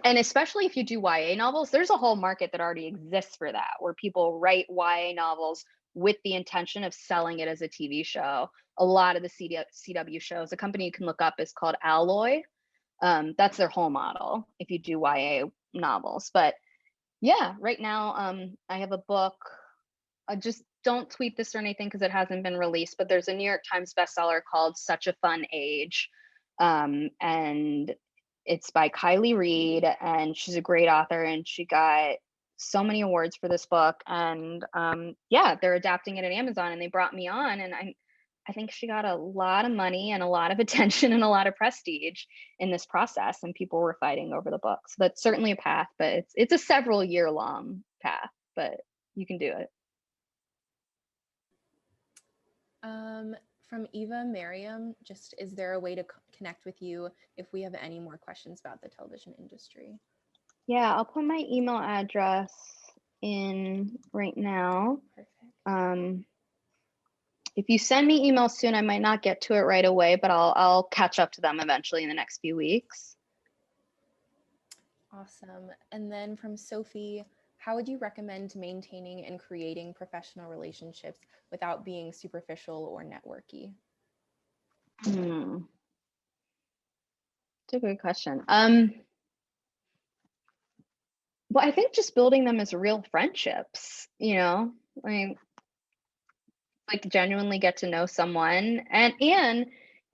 S1: especially if you do YA novels, there's a whole market that already exists for that, where people write YA novels with the intention of selling it as a TV show. A lot of the CW shows, a company you can look up is called Alloy. That's their whole model if you do YA novels. But yeah, right now I have a book. I just don't tweet this or anything because it hasn't been released, but there's a New York Times bestseller called Such a Fun Age. And it's by Kylie Reed, and she's a great author, and she got so many awards for this book. And yeah, they're adapting it at Amazon, and they brought me on, and I think she got a lot of money and a lot of attention and a lot of prestige in this process, and people were fighting over the book. So that's certainly a path, but it's a several year long path, but you can do it.
S2: From Eva Miriam, just is there a way to connect with you if we have any more questions about the television industry?
S1: Yeah, I'll put my email address in right now.
S2: Perfect.
S1: If you send me emails soon, I might not get to it right away, but I'll catch up to them eventually in the next few weeks.
S2: Awesome. And then from Sophie, how would you recommend maintaining and creating professional relationships without being superficial or networky?
S1: It's a good question. Well, I think just building them as real friendships, like genuinely get to know someone. And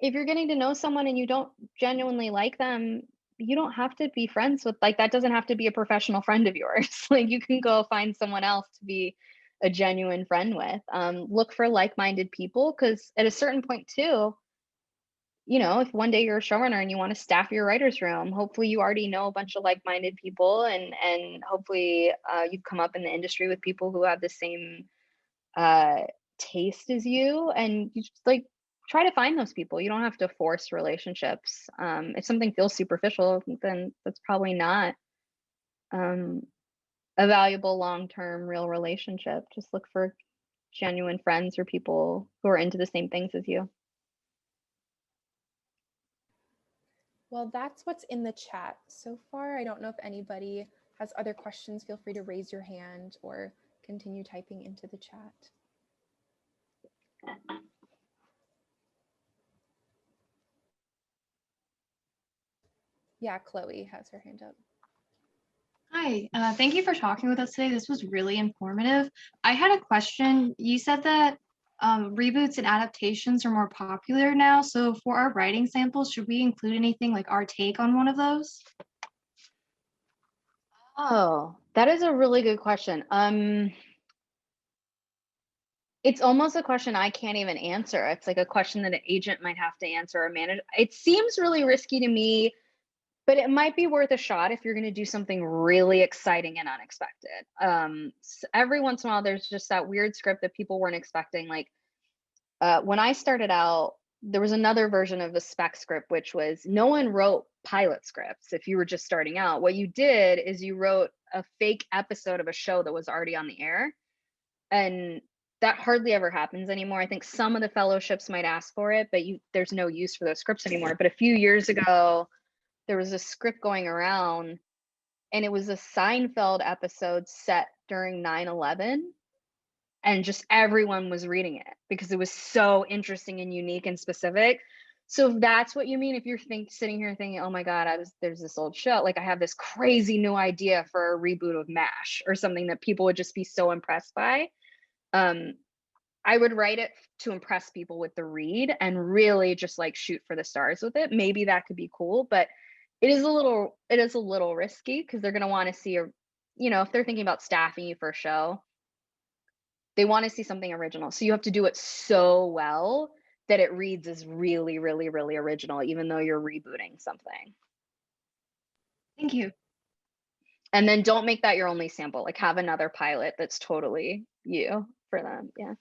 S1: if you're getting to know someone and you don't genuinely like them, you don't have to be friends with, that doesn't have to be a professional friend of yours. Like you can go find someone else to be a genuine friend with. Look for like-minded people, because at a certain point too, if one day you're a showrunner and you want to staff your writer's room, hopefully you already know a bunch of like-minded people, and hopefully you've come up in the industry with people who have the same taste as you, and you just try to find those people. You don't have to force relationships. If something feels superficial, then that's probably not a valuable long-term real relationship. Just look for genuine friends or people who are into the same things as you.
S2: Well, that's what's in the chat so far. I don't know if anybody has other questions. Feel free to raise your hand or continue typing into the chat. Yeah, Chloe has her hand up.
S5: Hi, thank you for talking with us today. This was really informative. I had a question. You said that reboots and adaptations are more popular now. So for our writing samples, should we include anything like our take on one of those?
S1: Oh, that is a really good question. It's almost a question I can't even answer. It's like a question that an agent might have to answer or manage. It seems really risky to me, but it might be worth a shot if you're going to do something really exciting and unexpected. Every once in a while, there's just that weird script that people weren't expecting. Like when I started out, there was another version of the spec script, which was no one wrote pilot scripts. If you were just starting out, what you did is you wrote a fake episode of a show that was already on the air. And that hardly ever happens anymore. I think some of the fellowships might ask for it, but there's no use for those scripts anymore. But a few years ago, there was a script going around, and it was a Seinfeld episode set during 9/11, and just everyone was reading it because it was so interesting and unique and specific. So if that's what you mean, if you're sitting here thinking, oh my God, there's this old show, like I have this crazy new idea for a reboot of MASH or something that people would just be so impressed by. I would write it to impress people with the read and really just like shoot for the stars with it. Maybe that could be cool, but it is a little risky because they're going to want to see if they're thinking about staffing you for a show, they want to see something original. So you have to do it so well that it reads as really, really, really original, even though you're rebooting something.
S5: Thank you.
S1: And then don't make that your only sample. Like have another pilot that's totally you for them. Yeah.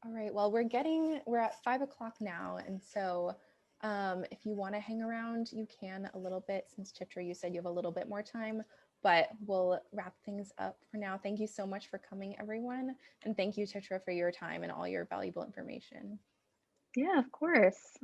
S2: All right, well, we're at 5 o'clock now. And so if you want to hang around, you can a little bit, since Chitra, you said you have a little bit more time, but we'll wrap things up for now. Thank you so much for coming, everyone. And thank you, Chitra, for your time and all your valuable information.
S1: Yeah, of course.